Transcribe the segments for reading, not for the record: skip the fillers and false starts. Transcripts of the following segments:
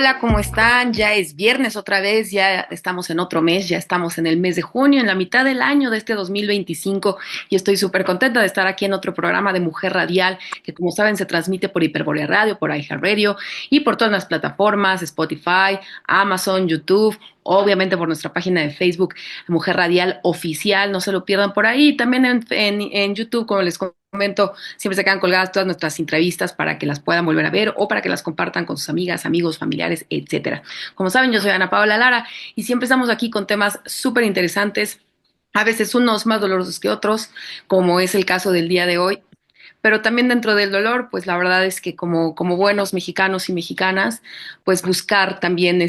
Hola, ¿cómo están? Ya es viernes otra vez, ya estamos en otro mes, ya estamos en el mes de junio, en la mitad del año de este 2025 y estoy súper contenta de estar aquí en otro programa de Mujer Radial que como saben se transmite por Hiperbolea Radio, por iHeartRadio y por todas las plataformas, Spotify, Amazon, YouTube. Obviamente por nuestra página de Facebook, Mujer Radial Oficial, no se lo pierdan por ahí. También en YouTube, como les comento, siempre se quedan colgadas todas nuestras entrevistas para que las puedan volver a ver o para que las compartan con sus amigas, amigos, familiares, etcétera. Como saben, yo soy Ana Paola Lara y siempre estamos aquí con temas súper interesantes, a veces unos más dolorosos que otros, como es el caso del día de hoy. Pero también dentro del dolor, pues la verdad es que como buenos mexicanos y mexicanas, pues buscar también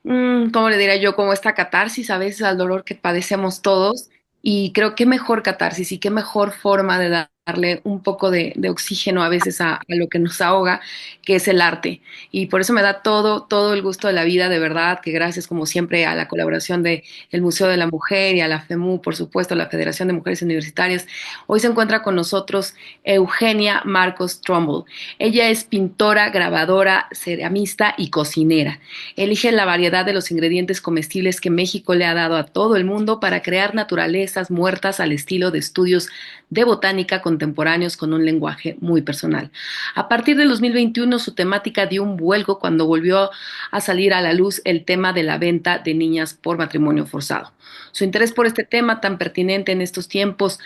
¿cómo le diría yo? Como esta catarsis a veces al dolor que padecemos todos. Y creo que mejor catarsis y qué mejor forma de darle un poco de oxígeno a veces a lo que nos ahoga, que es el arte. Y por eso me da todo el gusto de la vida, de verdad, que gracias como siempre a la colaboración de el Museo de la Mujer y a la FEMU, por supuesto, la Federación de Mujeres Universitarias. Hoy se encuentra con nosotros Eugenia Marcos Trumbull. Ella es pintora, grabadora, ceramista y cocinera. Elige la variedad de los ingredientes comestibles que México le ha dado a todo el mundo para crear naturalezas muertas al estilo de estudios de botánica contemporáneos con un lenguaje muy personal. A partir del 2021 su temática dio un vuelco cuando volvió a salir a la luz el tema de la venta de niñas por matrimonio forzado. Su interés por este tema tan pertinente en estos tiempos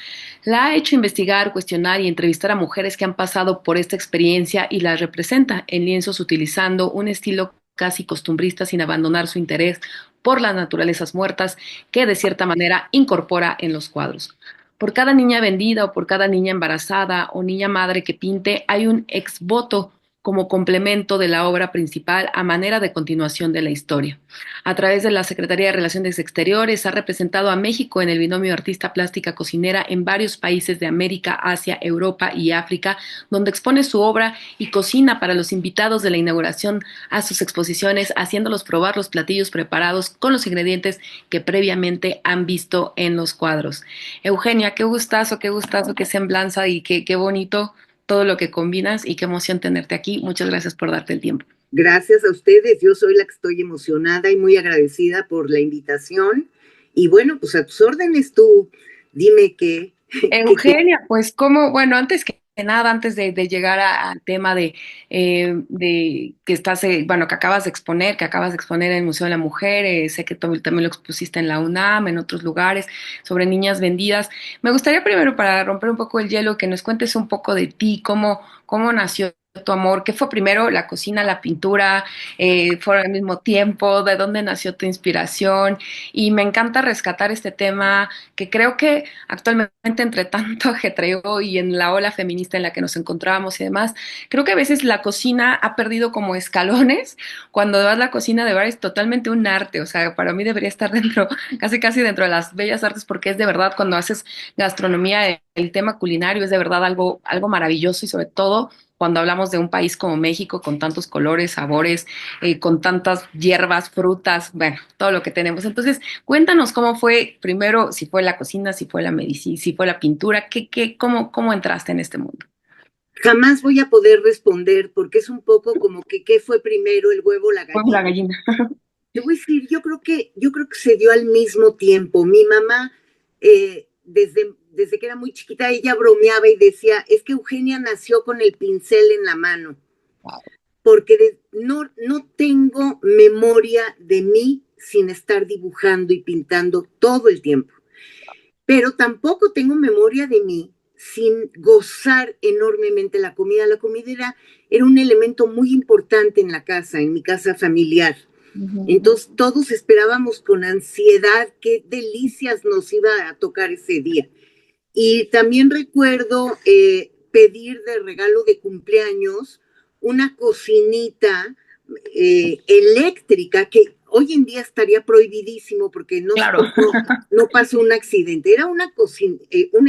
la ha hecho investigar, cuestionar y entrevistar a mujeres que han pasado por esta experiencia y las representa en lienzos utilizando un estilo casi costumbrista sin abandonar su interés por las naturalezas muertas que de cierta manera incorpora en los cuadros. Por cada niña vendida o por cada niña embarazada o niña madre que pinte hay un exvoto como complemento de la obra principal a manera de continuación de la historia. A través de la Secretaría de Relaciones Exteriores ha representado a México en el binomio artista plástica cocinera en varios países de América, Asia, Europa y África, donde expone su obra y cocina para los invitados de la inauguración a sus exposiciones, haciéndolos probar los platillos preparados con los ingredientes que previamente han visto en los cuadros. Eugenia, qué gustazo, qué semblanza y qué bonito todo lo que combinas y qué emoción tenerte aquí. Muchas gracias por darte el tiempo. Gracias a ustedes, yo soy la que estoy emocionada y muy agradecida por la invitación. Y bueno, pues a tus órdenes tú, dime qué. Eugenia, pues como, bueno, antes que nada, antes de llegar al tema de que estás, bueno, que acabas de exponer en el Museo de la Mujer, sé que también lo expusiste en la UNAM, en otros lugares, sobre niñas vendidas. Me gustaría primero, para romper un poco el hielo, que nos cuentes un poco de ti, cómo nació tu amor, qué fue primero, la cocina, la pintura, fueron al mismo tiempo, de dónde nació tu inspiración, y me encanta rescatar este tema que creo que actualmente entre tanto ajetreo y en la ola feminista en la que nos encontramos y demás, creo que a veces la cocina ha perdido como escalones, cuando de verdad la cocina de verdad es totalmente un arte, o sea, para mí debería estar dentro, casi dentro de las bellas artes, porque es de verdad cuando haces gastronomía, el tema culinario es de verdad algo maravilloso y sobre todo cuando hablamos de un país como México con tantos colores, sabores, con tantas hierbas, frutas, bueno, todo lo que tenemos. Entonces, cuéntanos cómo fue, primero, si fue la cocina, si fue la medicina, si fue la pintura, cómo entraste en este mundo. Jamás voy a poder responder porque es un poco como que qué fue primero, el huevo o la ¿Cómo la gallina. gallina? Te voy a decir, yo creo que se dio al mismo tiempo. Mi mamá, desde que era muy chiquita, ella bromeaba y decía, es que Eugenia nació con el pincel en la mano, porque no tengo memoria de mí sin estar dibujando y pintando todo el tiempo, pero tampoco tengo memoria de mí sin gozar enormemente la comida. La comida era un elemento muy importante en la casa, en mi casa familiar. Ujú. Entonces todos esperábamos con ansiedad qué delicias nos iba a tocar ese día. Y también recuerdo pedir de regalo de cumpleaños una cocinita eléctrica que hoy en día estaría prohibidísimo porque Claro. no pasó un accidente. Era una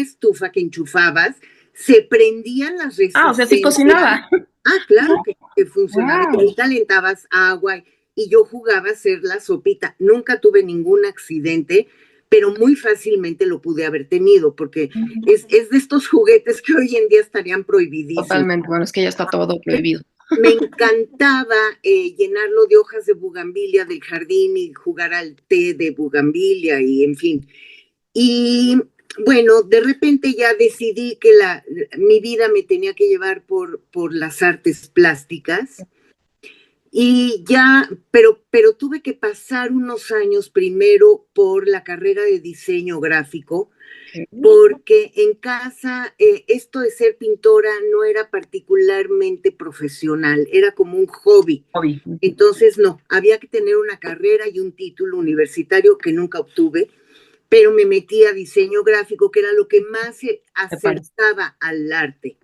estufa que enchufabas, se prendían las Ah, o sea, sí resistencias. cocinaba. Ah, claro que funcionaba. Y Wow. ahí calentabas agua y yo jugaba a hacer la sopita. Nunca tuve ningún accidente, pero muy fácilmente lo pude haber tenido porque es de estos juguetes que hoy en día estarían prohibidísimos. Totalmente. Bueno, es que ya está todo prohibido. Me encantaba llenarlo de hojas de bugambilia del jardín y jugar al té de bugambilia y en fin. Y bueno, de repente ya decidí que mi vida me tenía que llevar por las artes plásticas y ya, pero tuve que pasar unos años primero por la carrera de diseño gráfico, porque en casa esto de ser pintora no era particularmente profesional, era como un hobby. Entonces, no, había que tener una carrera y un título universitario que nunca obtuve, pero me metí a diseño gráfico, que era lo que más se acercaba al arte.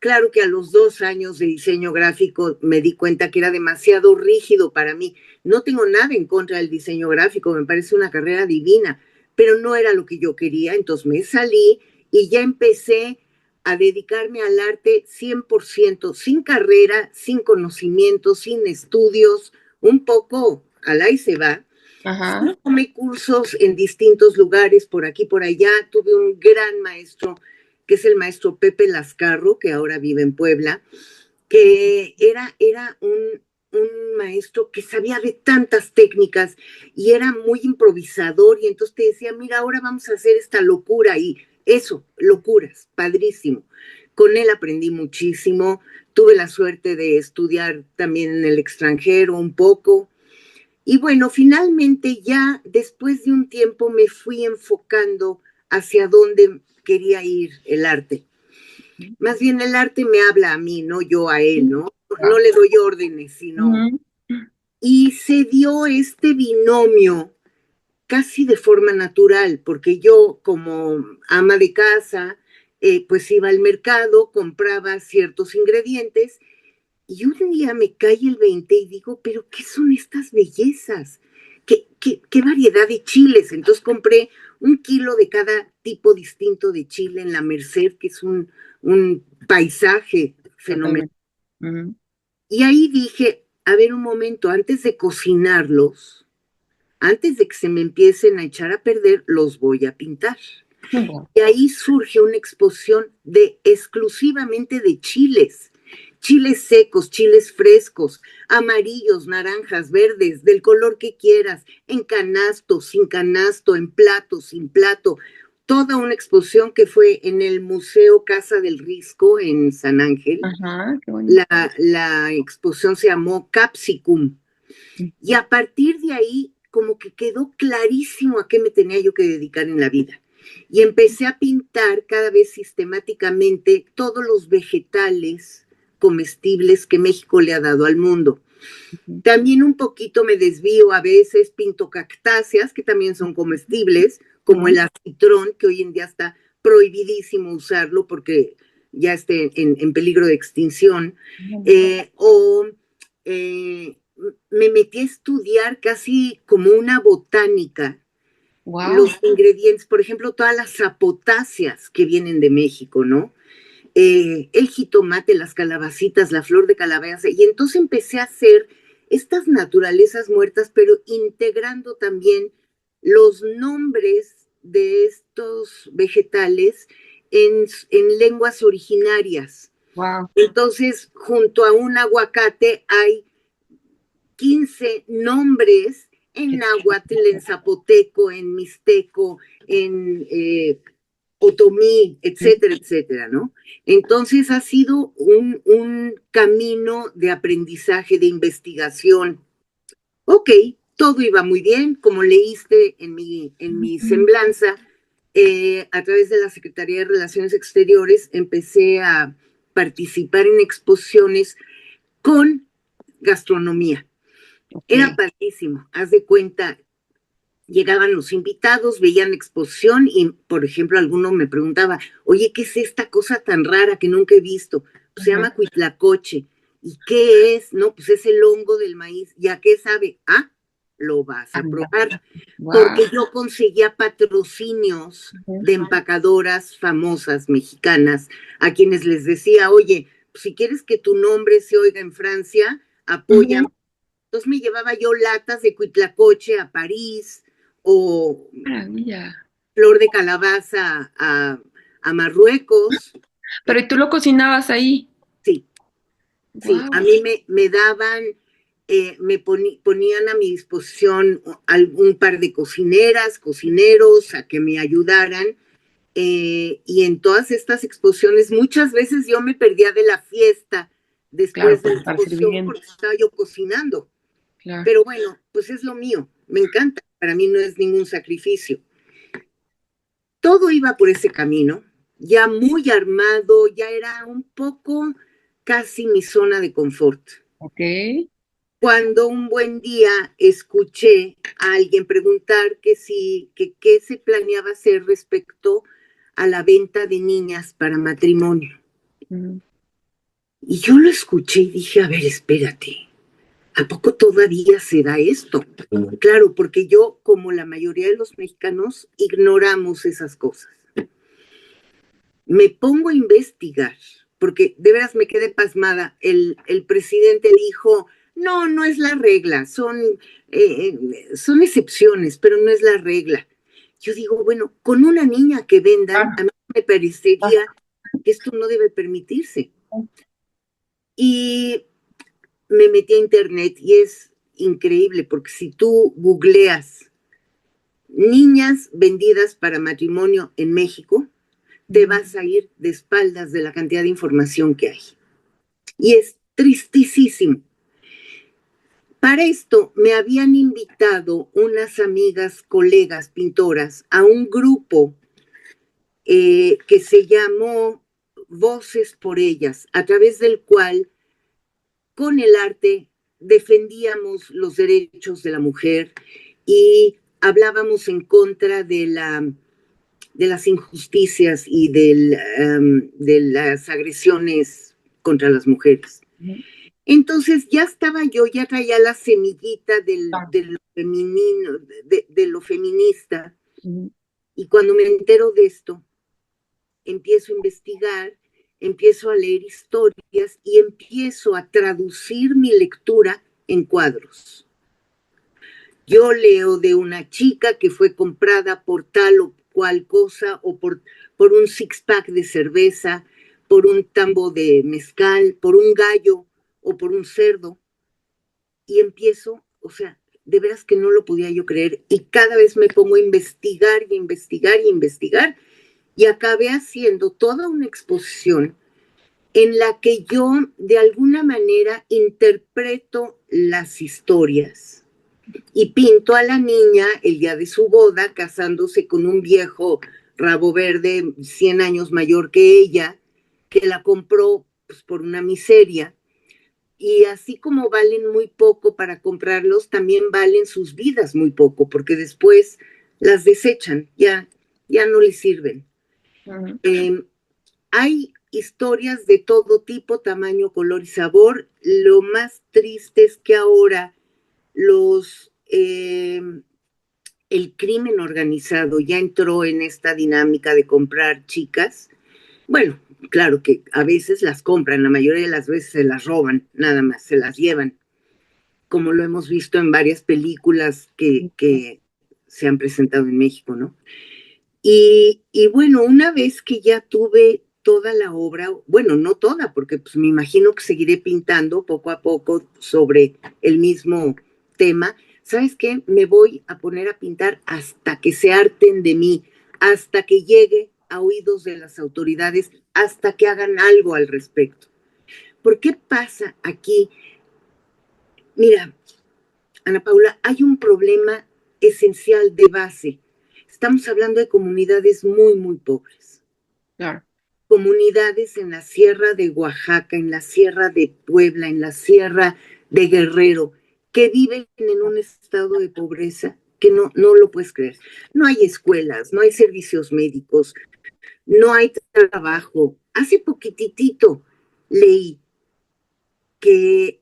Claro que a los 2 años de diseño gráfico me di cuenta que era demasiado rígido para mí. No tengo nada en contra del diseño gráfico, me parece una carrera divina, pero no era lo que yo quería, entonces me salí y ya empecé a dedicarme al arte 100%, sin carrera, sin conocimiento, sin estudios, un poco al ahí se va. Sí, tomé cursos en distintos lugares, por aquí, por allá. Tuve un gran maestro, que es el maestro Pepe Lascarro, que ahora vive en Puebla, que era un maestro que sabía de tantas técnicas y era muy improvisador y entonces te decía, mira, ahora vamos a hacer esta locura y eso, locuras, padrísimo. Con él aprendí muchísimo, tuve la suerte de estudiar también en el extranjero un poco y bueno, finalmente ya después de un tiempo me fui enfocando hacia dónde quería ir el arte. Más bien el arte me habla a mí, no yo a él, ¿no? No le doy órdenes, sino... Y se dio este binomio casi de forma natural, porque yo como ama de casa, pues iba al mercado, compraba ciertos ingredientes y un día me cae el 20 y digo, pero ¿qué son estas bellezas? ¿Qué variedad de chiles? Entonces compré 1 kilo de cada tipo distinto de chile en la Merced, que es un paisaje fenomenal. Y ahí dije, a ver un momento, antes de cocinarlos, antes de que se me empiecen a echar a perder, los voy a pintar. Y ahí surge una exposición exclusivamente de chiles. Chiles secos, chiles frescos, amarillos, naranjas, verdes, del color que quieras, en canasto, sin canasto, en plato, sin plato. Toda una exposición que fue en el Museo Casa del Risco en San Ángel. Ajá, qué bonito. La exposición se llamó Capsicum. Y a partir de ahí, como que quedó clarísimo a qué me tenía yo que dedicar en la vida. Y empecé a pintar cada vez sistemáticamente todos los vegetales comestibles que México le ha dado al mundo. También un poquito me desvío, a veces pinto cactáceas, que también son comestibles, como el acitrón, que hoy en día está prohibidísimo usarlo porque ya está en peligro de extinción. Me metí a estudiar casi como una botánica. Los ingredientes, por ejemplo, todas las apotáceas que vienen de México, ¿no? El jitomate, las calabacitas, la flor de calabaza, y entonces empecé a hacer estas naturalezas muertas, pero integrando también los nombres de estos vegetales en lenguas originarias. Wow. Entonces, junto a un aguacate hay 15 nombres en náhuatl, en zapoteco, en mixteco, en otomí, etcétera, etcétera, ¿no? Entonces ha sido un camino de aprendizaje, de investigación. Ok, todo iba muy bien, como leíste en mi semblanza, a través de la Secretaría de Relaciones Exteriores empecé a participar en exposiciones con gastronomía. Era padrísimo, haz de cuenta, llegaban los invitados, veían la exposición y, por ejemplo, alguno me preguntaba, oye, ¿qué es esta cosa tan rara que nunca he visto? Pues se llama cuitlacoche. ¿Y qué es? No, pues es el hongo del maíz. ¿Ya qué sabe? Ah, lo vas a probar. Porque yo conseguía patrocinios de empacadoras famosas mexicanas a quienes les decía, oye, pues si quieres que tu nombre se oiga en Francia, apoya. Entonces me llevaba yo latas de cuitlacoche a París, o flor de calabaza a Marruecos. Pero ¿y tú lo cocinabas ahí? Sí. Sí, a mí me daban, ponían a mi disposición un par de cocineras, cocineros, a que me ayudaran. Y en todas estas exposiciones, muchas veces yo me perdía de la fiesta después de la exposición porque estaba yo cocinando. Claro. Pero bueno, pues es lo mío, me encanta, para mí no es ningún sacrificio. Todo iba por ese camino, ya muy armado, ya era un poco casi mi zona de confort. Ok. Cuando un buen día escuché a alguien preguntar qué se planeaba hacer respecto a la venta de niñas para matrimonio. Y yo lo escuché y dije, a ver, espérate, ¿a poco todavía se da esto? Claro, porque yo, como la mayoría de los mexicanos, ignoramos esas cosas. Me pongo a investigar, porque de veras me quedé pasmada. El presidente dijo, no es la regla, son excepciones, pero no es la regla. Yo digo, bueno, con una niña que vendan, a mí me parecería que esto no debe permitirse. Y me metí a internet y es increíble, porque si tú googleas niñas vendidas para matrimonio en México, te vas a ir de espaldas de la cantidad de información que hay. Y es tristísimo. Para esto me habían invitado unas amigas, colegas, pintoras, a un grupo que se llamó Voces por Ellas, a través del cual, con el arte, defendíamos los derechos de la mujer y hablábamos en contra de las injusticias y de las agresiones contra las mujeres. Entonces ya ya traía la semillita de lo femenino, de lo feminista. Y cuando me entero de esto, empiezo a investigar, empiezo a leer historias y empiezo a traducir mi lectura en cuadros. Yo leo de una chica que fue comprada por tal o cual cosa, o por un six-pack de cerveza, por un tambo de mezcal, por un gallo o por un cerdo. Y empiezo, o sea, de veras que no lo podía yo creer. Y cada vez me pongo a investigar y investigar y investigar. Y acabé haciendo toda una exposición en la que yo de alguna manera interpreto las historias y pinto a la niña el día de su boda casándose con un viejo rabo verde 100 años mayor que ella, que la compró pues, por una miseria. Y así como valen muy poco para comprarlos, también valen sus vidas muy poco, porque después las desechan, ya no les sirven. Hay historias de todo tipo, tamaño, color y sabor. Lo más triste es que ahora el crimen organizado ya entró en esta dinámica de comprar chicas. Bueno, claro que a veces las compran, la mayoría de las veces se las roban, nada más, se las llevan, como lo hemos visto en varias películas que se han presentado en México, ¿no? Y bueno, una vez que ya tuve toda la obra, bueno, no toda, porque pues me imagino que seguiré pintando poco a poco sobre el mismo tema, ¿sabes qué? Me voy a poner a pintar hasta que se harten de mí, hasta que llegue a oídos de las autoridades, hasta que hagan algo al respecto. ¿Por qué pasa aquí? Mira, Ana Paula, hay un problema esencial de base. Estamos hablando de comunidades muy, muy pobres. Claro. Comunidades en la sierra de Oaxaca, en la sierra de Puebla, en la sierra de Guerrero, que viven en un estado de pobreza que no lo puedes creer. No hay escuelas, no hay servicios médicos, no hay trabajo. Hace poquitito leí que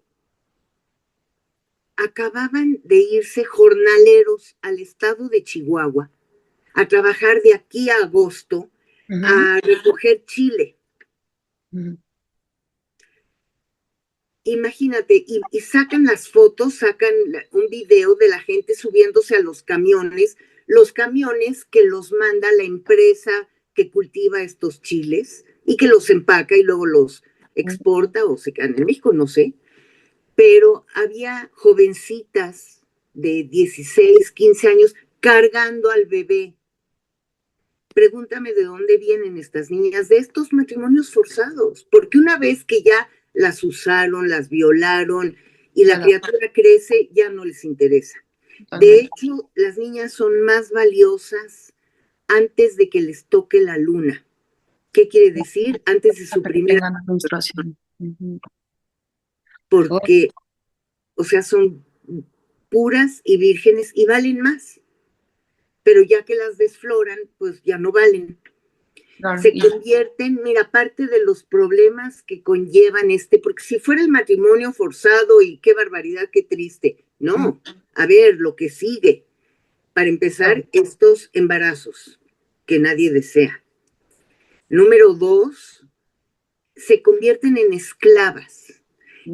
acababan de irse jornaleros al estado de Chihuahua a trabajar de aquí a agosto a recoger chile. Imagínate, y sacan las fotos, sacan un video de la gente subiéndose a los camiones que los manda la empresa que cultiva estos chiles y que los empaca y luego los exporta o se quedan en México, no sé, pero había jovencitas de 16, 15 años cargando al bebé. Pregúntame de dónde vienen estas niñas, de estos matrimonios forzados, porque una vez que ya las usaron, las violaron y la criatura crece, ya no les interesa. De hecho, las niñas son más valiosas antes de que les toque la luna. ¿Qué quiere decir? Antes de su primera menstruación. Porque, o sea, son puras y vírgenes y valen más. Pero ya que las desfloran, pues ya no valen. Claro, se convierten, mira, parte de los problemas que conllevan porque si fuera el matrimonio forzado y qué barbaridad, qué triste. No, a ver, lo que sigue. Para empezar, estos embarazos que nadie desea. Número 2, se convierten en esclavas.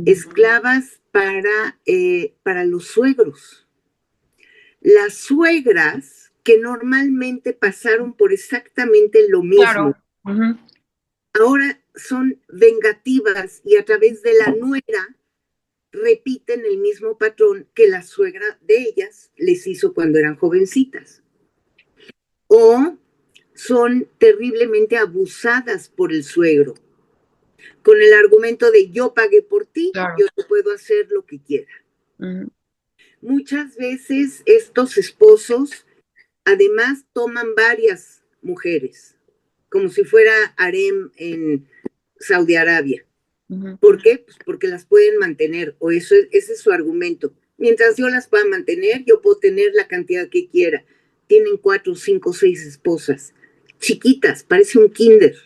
Esclavas para los suegros. Las suegras que normalmente pasaron por exactamente lo mismo, ahora son vengativas y a través de la nuera repiten el mismo patrón que la suegra de ellas les hizo cuando eran jovencitas. O son terriblemente abusadas por el suegro, con el argumento de yo pagué por ti, yo te puedo hacer lo que quiera. Muchas veces estos esposos además toman varias mujeres, como si fuera harem en Saudi Arabia. ¿Por qué? Pues porque las pueden mantener, o ese es su argumento. Mientras yo las pueda mantener, yo puedo tener la cantidad que quiera. Tienen 4, 5, 6 esposas, chiquitas, parece un kinder.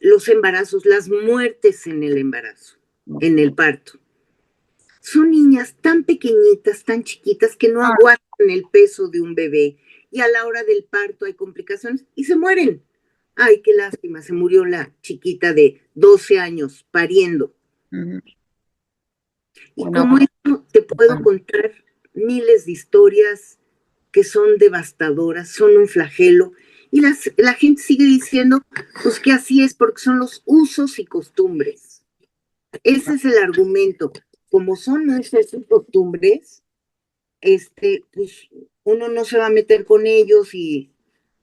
Los embarazos, las muertes en el embarazo, en el parto. Son niñas tan pequeñitas, tan chiquitas, que no aguantan el peso de un bebé. Y a la hora del parto hay complicaciones y se mueren. Ay, qué lástima, se murió la chiquita de 12 años pariendo. Y como esto te puedo contar miles de historias que son devastadoras, son un flagelo. Y la gente sigue diciendo, pues que así es, porque son los usos y costumbres. Ese es el argumento. Como son usos y costumbres, pues uno no se va a meter con ellos y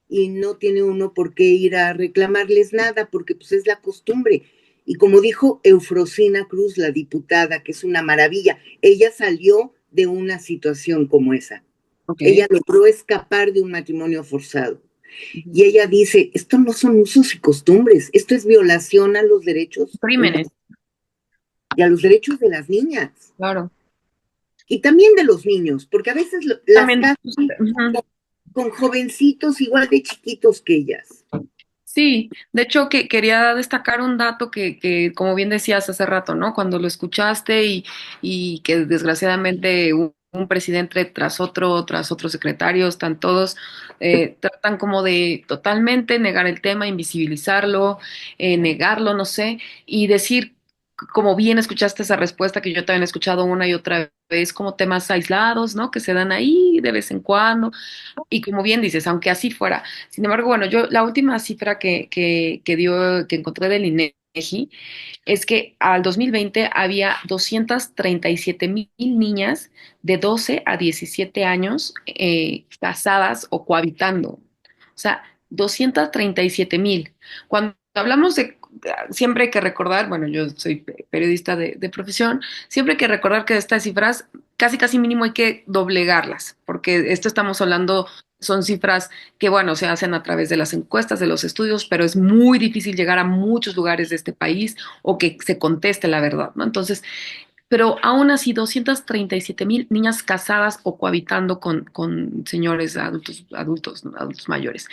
no tiene uno por qué ir a reclamarles nada, porque pues es la costumbre. Y como dijo Eufrosina Cruz, la diputada, que es una maravilla, ella salió de una situación como esa. Ella logró escapar de un matrimonio forzado. Y ella dice, esto no son usos y costumbres, esto es violación a los derechos. Crímenes. Y a los derechos de las niñas. Claro. Y también de los niños, porque a veces las casan con jovencitos igual de chiquitos que ellas. Sí, de hecho que quería destacar un dato que, como bien decías hace rato, ¿no? Cuando lo escuchaste y que desgraciadamente un presidente tras otros secretarios, están todos, tratan como de totalmente negar el tema, invisibilizarlo, negarlo, no sé, y decir, como bien escuchaste esa respuesta, que yo también he escuchado una y otra vez, como temas aislados, ¿no? Que se dan ahí de vez en cuando. Y como bien dices, aunque así fuera. Sin embargo, bueno, yo la última cifra que encontré del INEGI es que al 2020 había 237,000 niñas de 12 a 17 años casadas o cohabitando. O sea, 237,000. Cuando hablamos de, siempre hay que recordar, bueno, yo soy periodista de profesión, siempre hay que recordar que estas cifras casi mínimo hay que doblegarlas, porque esto estamos hablando, son cifras que, bueno, se hacen a través de las encuestas, de los estudios, pero es muy difícil llegar a muchos lugares de este país o que se conteste la verdad, ¿no? Entonces, pero aún así, 237,000 niñas casadas o cohabitando con señores adultos, ¿no? Adultos mayores.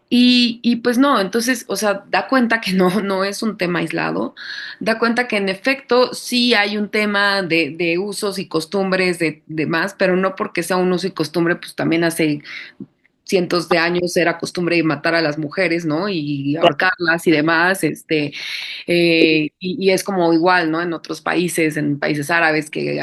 Y pues no, entonces, o sea, da cuenta que no es un tema aislado, da cuenta que en efecto sí hay un tema de usos y costumbres de más, pero no porque sea un uso y costumbre, pues también hace cientos de años era costumbre matar a las mujeres, ¿no? Y ahorcarlas y demás, y es como igual, ¿no? En otros países, en países árabes, que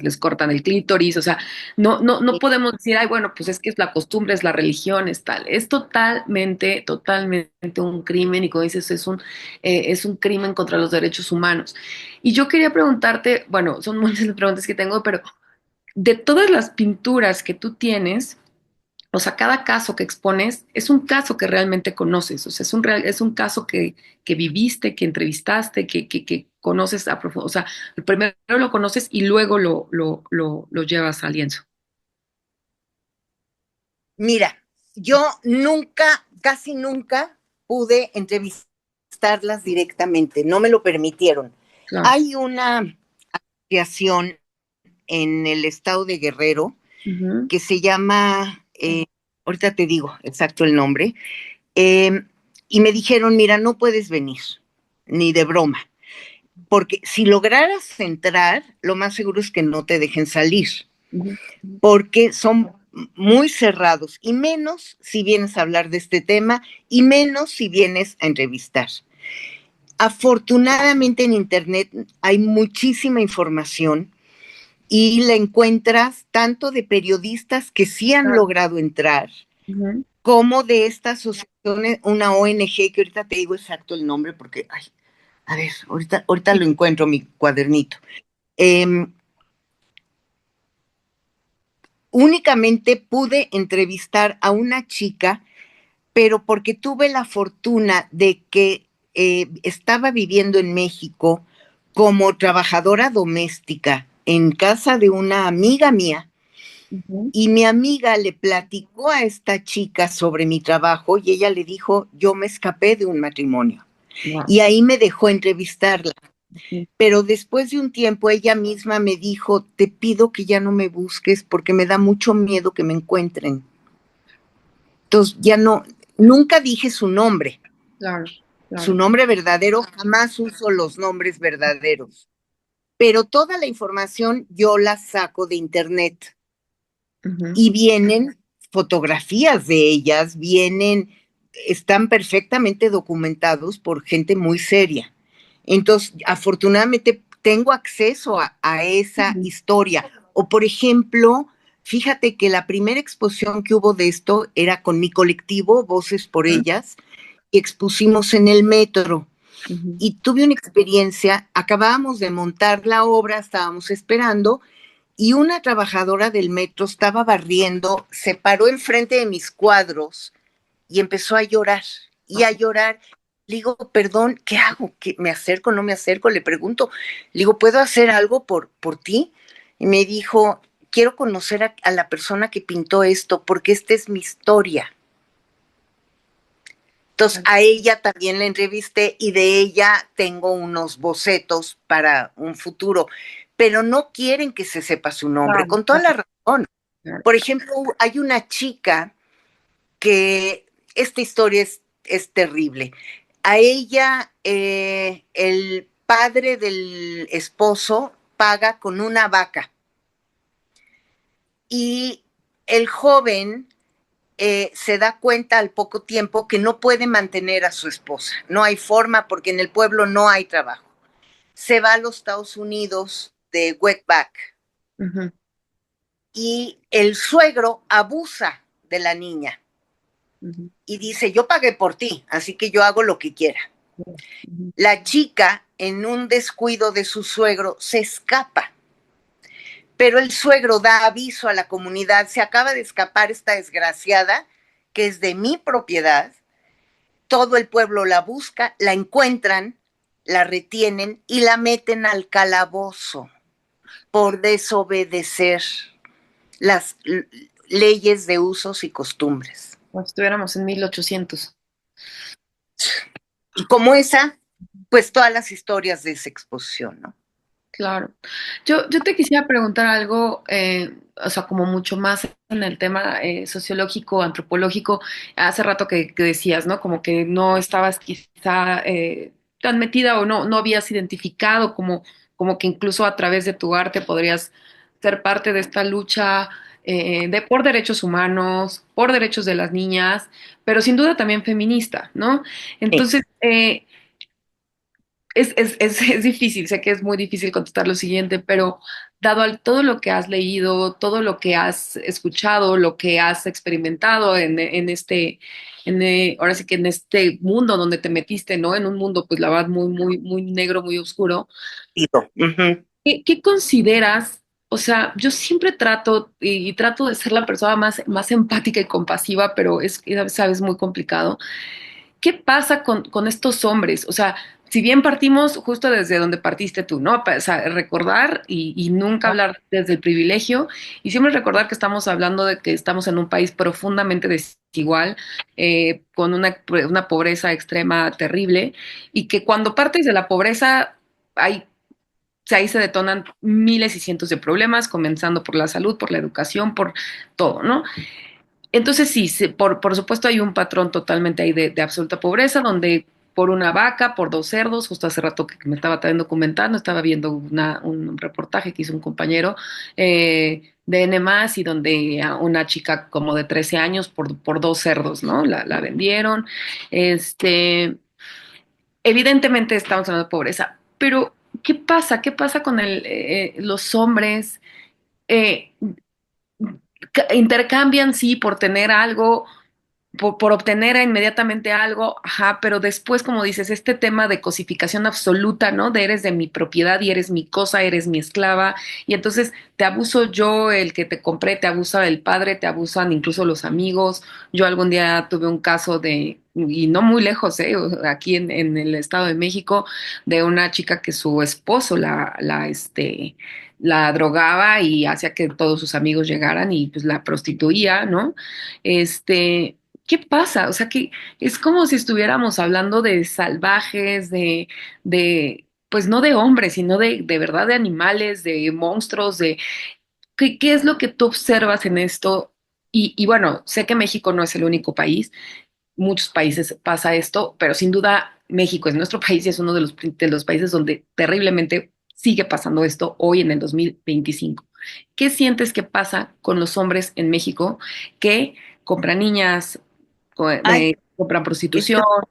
les cortan el clítoris, o sea, no podemos decir, ay, bueno, pues es que es la costumbre, es la religión, es tal. Es totalmente, totalmente un crimen y como dices, es un crimen contra los derechos humanos. Y yo quería preguntarte, bueno, son muchas las preguntas que tengo, pero de todas las pinturas que tú tienes, o sea, cada caso que expones es un caso que realmente conoces, o sea, es un caso que viviste, que entrevistaste, que conoces a profundo, o sea, primero lo conoces y luego lo llevas al lienzo. Mira, yo nunca, casi nunca pude entrevistarlas directamente, no me lo permitieron. Claro. Hay una asociación en el estado de Guerrero Ujú. que se llama, ahorita te digo exacto el nombre, eh, y me dijeron, mira, no puedes venir, ni de broma, porque si lograras entrar, lo más seguro es que no te dejen salir, Ujú. porque son muy cerrados, y menos si vienes a hablar de este tema, y menos si vienes a entrevistar. Afortunadamente en Internet hay muchísima información y la encuentras tanto de periodistas que sí han Claro. logrado entrar, Ujú. como de esta asociación, una ONG, que ahorita te digo exacto el nombre porque, ay, a ver, ahorita lo encuentro, mi cuadernito. Eh, Únicamente pude entrevistar a una chica, pero porque tuve la fortuna de que estaba viviendo en México como trabajadora doméstica en casa de una amiga mía. Ujú. Y mi amiga le platicó a esta chica sobre mi trabajo y ella le dijo, yo me escapé de un matrimonio. Wow. Y ahí me dejó entrevistarla. Ujú. Pero después de un tiempo ella misma me dijo, te pido que ya no me busques porque me da mucho miedo que me encuentren. Entonces ya no, nunca dije Claro, su claro. nombre verdadero, jamás uso los nombres verdaderos. Pero toda la información yo la saco de internet. Ujú. Y vienen fotografías de ellas, están perfectamente documentados por gente muy seria. Entonces, afortunadamente tengo acceso a esa Ujú. historia. O, por ejemplo, fíjate que la primera exposición que hubo de esto era con mi colectivo, Voces por Ellas, y expusimos en el metro. Ujú. Y tuve una experiencia, acabábamos de montar la obra, estábamos esperando, y una trabajadora del metro estaba barriendo, se paró enfrente de mis cuadros y empezó a llorar y a llorar. Le digo, perdón, ¿qué hago? ¿Qué, me acerco, no me acerco? Le pregunto, le digo, ¿puedo hacer algo por ti? Y me dijo, quiero conocer a la persona que pintó esto porque esta es mi historia. Entonces, a ella también la entrevisté y de ella tengo unos bocetos para un futuro, pero no quieren que se sepa su nombre, Claro, con toda la razón. claro. Por ejemplo, hay una chica que esta historia es terrible. A ella, el padre del esposo paga con una vaca y el joven se da cuenta al poco tiempo que no puede mantener a su esposa. No hay forma porque en el pueblo no hay trabajo. Se va a los Estados Unidos de wetback Ujú. y el suegro abusa de la niña Ujú. y dice, yo pagué por ti, así que yo hago lo que quiera. Ujú. La chica, en un descuido de su suegro, se escapa, pero el suegro da aviso a la comunidad, se acaba de escapar esta desgraciada, que es de mi propiedad, todo el pueblo la busca, la encuentran, la retienen y la meten al calabozo por desobedecer las leyes de usos y costumbres. Como si estuviéramos en 1800. Y como esa, pues todas las historias de esa exposición, ¿no? Claro. Yo te quisiera preguntar algo, o sea, como mucho más en el tema sociológico, antropológico. Hace rato que decías, ¿no? Como que no estabas quizá tan metida o no habías identificado como que incluso a través de tu arte podrías ser parte de esta lucha por derechos humanos, por derechos de las niñas, pero sin duda también feminista, ¿no? Sí. Entonces, Es difícil, sé que es muy difícil contestar lo siguiente, pero dado todo lo que has leído, todo lo que has escuchado, lo que has experimentado en este, ahora sí que en este mundo donde te metiste, ¿no? En un mundo, pues la verdad, muy negro, muy oscuro. Ujú. ¿Qué consideras? O sea, yo siempre trato y trato de ser la persona más empática y compasiva, pero sabes, muy complicado. ¿Qué pasa con estos hombres? O sea, si bien partimos justo desde donde partiste tú, ¿no? O sea, recordar y nunca hablar desde el privilegio y siempre recordar que estamos hablando de que estamos en un país profundamente desigual, con una pobreza extrema terrible y que cuando partes de la pobreza hay ahí se detonan miles y cientos de problemas, comenzando por la salud, por la educación, por todo, ¿no? Entonces sí, por supuesto hay un patrón totalmente ahí de absoluta pobreza, donde por una vaca, por dos cerdos, justo hace rato que me estaba también documentando, estaba viendo un reportaje que hizo un compañero de N+, y donde a una chica como de 13 años por dos cerdos, ¿no? La vendieron. Este, evidentemente estamos hablando de pobreza, pero ¿qué pasa? ¿Qué pasa con los hombres? Eh, Intercambian, sí, por tener algo, por obtener inmediatamente algo, ajá, pero después, como dices, este tema de cosificación absoluta, ¿no? De eres de mi propiedad y eres mi cosa, eres mi esclava, y entonces te abuso yo, el que te compré, te abusa el padre, te abusan incluso los amigos. Yo algún día tuve un caso y no muy lejos, aquí en el Estado de México, de una chica que su esposo la drogaba y hacía que todos sus amigos llegaran y pues la prostituía, ¿no? Este, ¿qué pasa? O sea, que es como si estuviéramos hablando de salvajes, pues no de hombres, sino de verdad de animales, de monstruos, ¿qué es lo que tú observas en esto? Y bueno, sé que México no es el único país, muchos países pasa esto, pero sin duda México es nuestro país y es uno de los países donde terriblemente sigue pasando esto hoy en el 2025. ¿Qué sientes que pasa con los hombres en México que compran niñas, Ay, compran prostitución? está,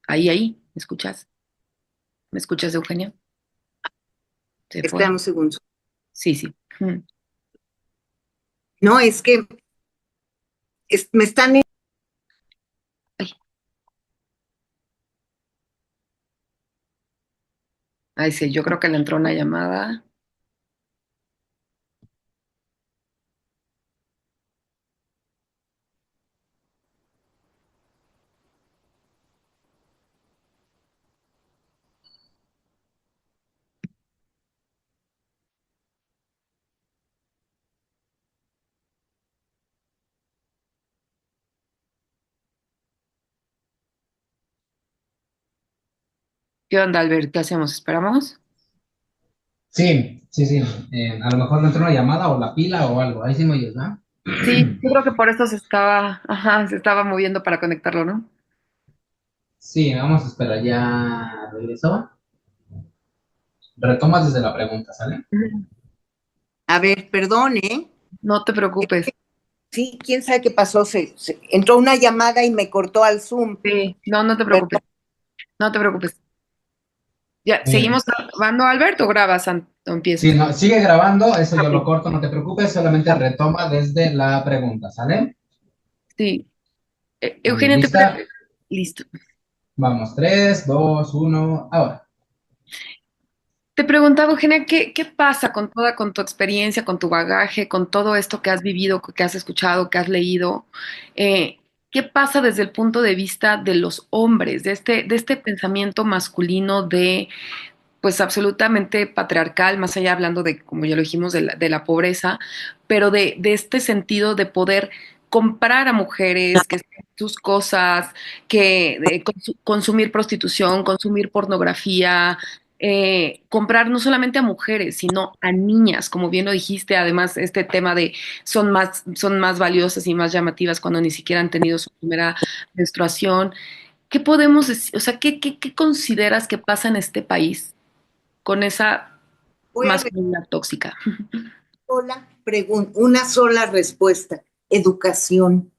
Ahí, ¿me escuchas? ¿Me escuchas, Eugenia? ¿Se fue? espera un segundo. Sí, sí. Mm. No, es que me están. Ay, ay, sí, yo creo que le entró una llamada. ¿Qué onda, Albert? ¿Qué hacemos? ¿Esperamos? Sí. A lo mejor me entró una llamada o la pila o algo. Ahí sí me oyes, ¿no? Sí, yo creo que por eso se estaba moviendo para conectarlo, ¿no? Sí, vamos a esperar. Ya regresó. Retomas desde la pregunta, ¿sale? Ujú. A ver, perdón, ¿eh? No te preocupes. Sí, quién sabe qué pasó. Entró una llamada y me cortó al Zoom. Sí, no, no te preocupes. Perdón. No te preocupes. Ya, Eh, ¿seguimos grabando, Albert, o grabas o empiezo? sí, no, sigue grabando, eso yo lo Ok. corto, no te preocupes, solamente Ah, retoma desde la pregunta, ¿sale? sí. Muy bien, Eugenia, ¿lista? listo. Vamos, 3, 2, 1, ahora. Te preguntaba, Eugenia, ¿qué pasa con tu experiencia, con tu bagaje, con todo esto que has vivido, que has escuchado, que has leído? ¿Qué pasa desde el punto de vista de los hombres, de este pensamiento masculino pues absolutamente patriarcal, más allá hablando de, como ya lo dijimos, de la pobreza, pero de este sentido de poder comprar a mujeres, que sean sus cosas, que consumir prostitución, consumir pornografía, comprar no solamente a mujeres, sino a niñas, como bien lo dijiste, además este tema de son más valiosas y más llamativas cuando ni siquiera han tenido su primera menstruación. ¿Qué podemos decir? O sea, ¿qué consideras que pasa en este país con esa Voy a ver masculinidad tóxica? una sola respuesta. Educación.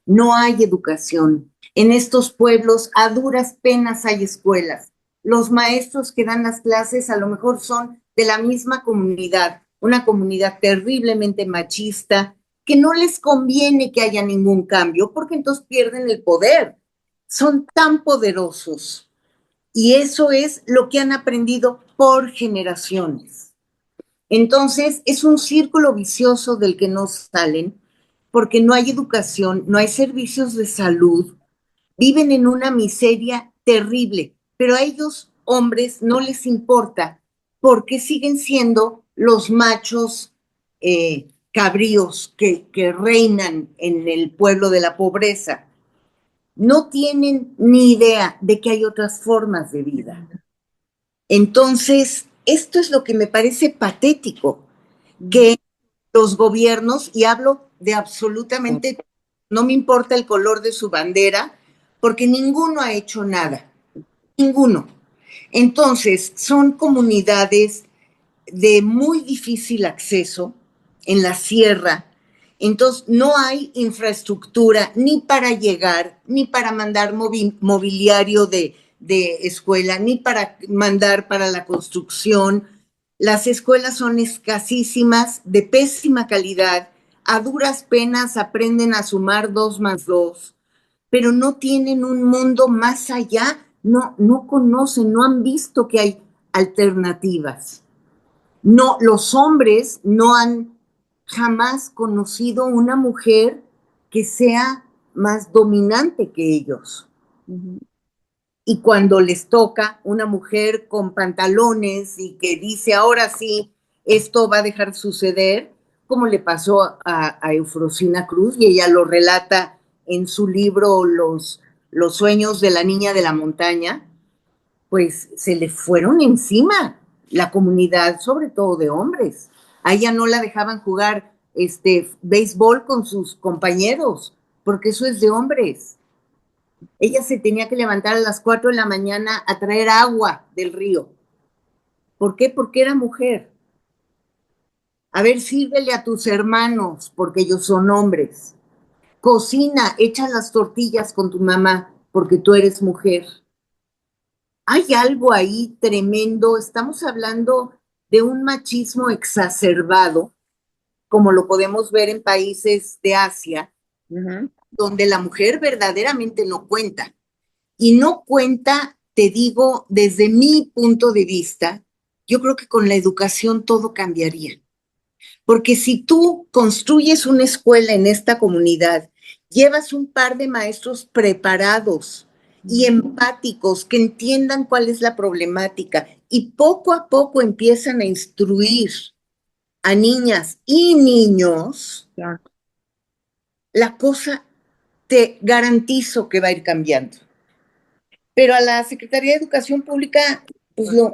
No hay educación. En estos pueblos a duras penas hay escuelas. Los maestros que dan las clases a lo mejor son de la misma comunidad, una comunidad terriblemente machista, que no les conviene que haya ningún cambio, porque entonces pierden el poder. Son tan poderosos. Y eso es lo que han aprendido por generaciones. Entonces, es un círculo vicioso del que no salen, porque no hay educación, no hay servicios de salud, viven en una miseria terrible, pero a ellos, hombres, no les importa, porque siguen siendo los machos cabríos que reinan en el pueblo de la pobreza. No tienen ni idea de que hay otras formas de vida. Entonces, esto es lo que me parece patético, que los gobiernos, y hablo de absolutamente, no me importa el color de su bandera, porque ninguno ha hecho nada, ninguno. Entonces, son comunidades de muy difícil acceso en la sierra, entonces no hay infraestructura ni para llegar, ni para mandar mobiliario de escuela, ni para mandar para la construcción. Las escuelas son escasísimas, de pésima calidad, a duras penas aprenden a sumar 2 más 2, pero no tienen un mundo más allá, no conocen, no han visto que hay alternativas. No, los hombres no han jamás conocido una mujer que sea más dominante que ellos. Y cuando les toca una mujer con pantalones y que dice, ahora sí, esto va a dejar suceder, como le pasó a Eufrosina Cruz, y ella lo relata en su libro Los sueños de la niña de la montaña, pues se le fueron encima la comunidad, sobre todo de hombres. A ella no la dejaban jugar béisbol con sus compañeros, porque eso es de hombres. Ella se tenía que levantar a las 4 de la mañana a traer agua del río. ¿Por qué? Porque era mujer. A ver, sírvele a tus hermanos, porque ellos son hombres. Cocina, echa las tortillas con tu mamá, porque tú eres mujer. Hay algo ahí tremendo. Estamos hablando de un machismo exacerbado, como lo podemos ver en países de Asia, donde la mujer verdaderamente no cuenta. Y no cuenta, te digo, desde mi punto de vista, yo creo que con la educación todo cambiaría. Porque si tú construyes una escuela en esta comunidad, llevas un par de maestros preparados y empáticos que entiendan cuál es la problemática y poco a poco empiezan a instruir a niñas y niños, la cosa te garantizo que va a ir cambiando. Pero a la Secretaría de Educación Pública, pues no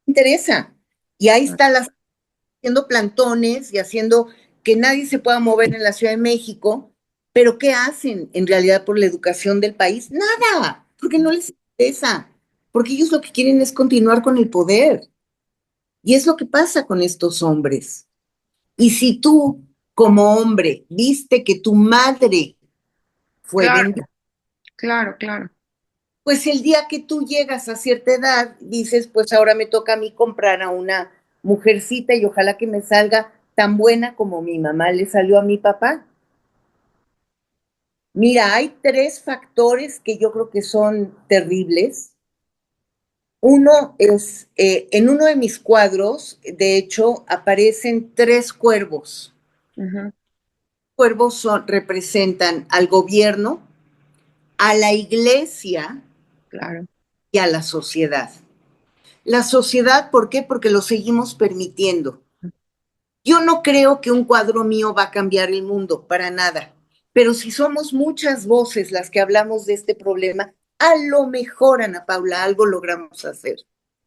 interesa. Y ahí está haciendo plantones y haciendo que nadie se pueda mover en la Ciudad de México, pero ¿qué hacen en realidad por la educación del país? Nada, porque no les interesa, porque ellos lo que quieren es continuar con el poder. Y es lo que pasa con estos hombres. Y si tú, como hombre, viste que tu madre fue vendida, Claro. pues el día que tú llegas a cierta edad, dices, pues ahora me toca a mí comprar a una mujercita y ojalá que me salga tan buena como mi mamá le salió a mi papá. Mira, hay 3 factores que yo creo que son terribles. Uno es, en uno de mis cuadros, de hecho, aparecen 3 cuervos. Cuervos representan al gobierno, a la iglesia y a la sociedad. La sociedad, ¿por qué? Porque lo seguimos permitiendo. Yo no creo que un cuadro mío va a cambiar el mundo, para nada. Pero si somos muchas voces las que hablamos de este problema, a lo mejor, Ana Paula, algo logramos hacer.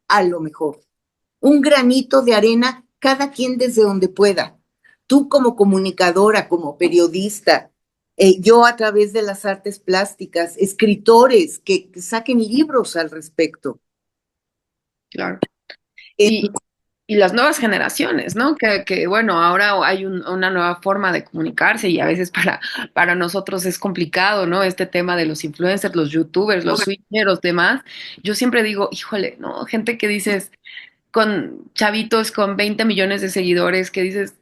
A lo mejor. Un granito de arena, cada quien desde donde pueda. Tú como comunicadora, como periodista, yo a través de las artes plásticas, escritores que saquen libros al respecto. Claro. Y Y las nuevas generaciones, ¿no? Que bueno, ahora hay una nueva forma de comunicarse y a veces para nosotros es complicado, ¿no? Este tema de los influencers, los youtubers, los switcheros, demás. Yo siempre digo, híjole, ¿no? Gente que dices, con chavitos con 20 millones de seguidores, que dices,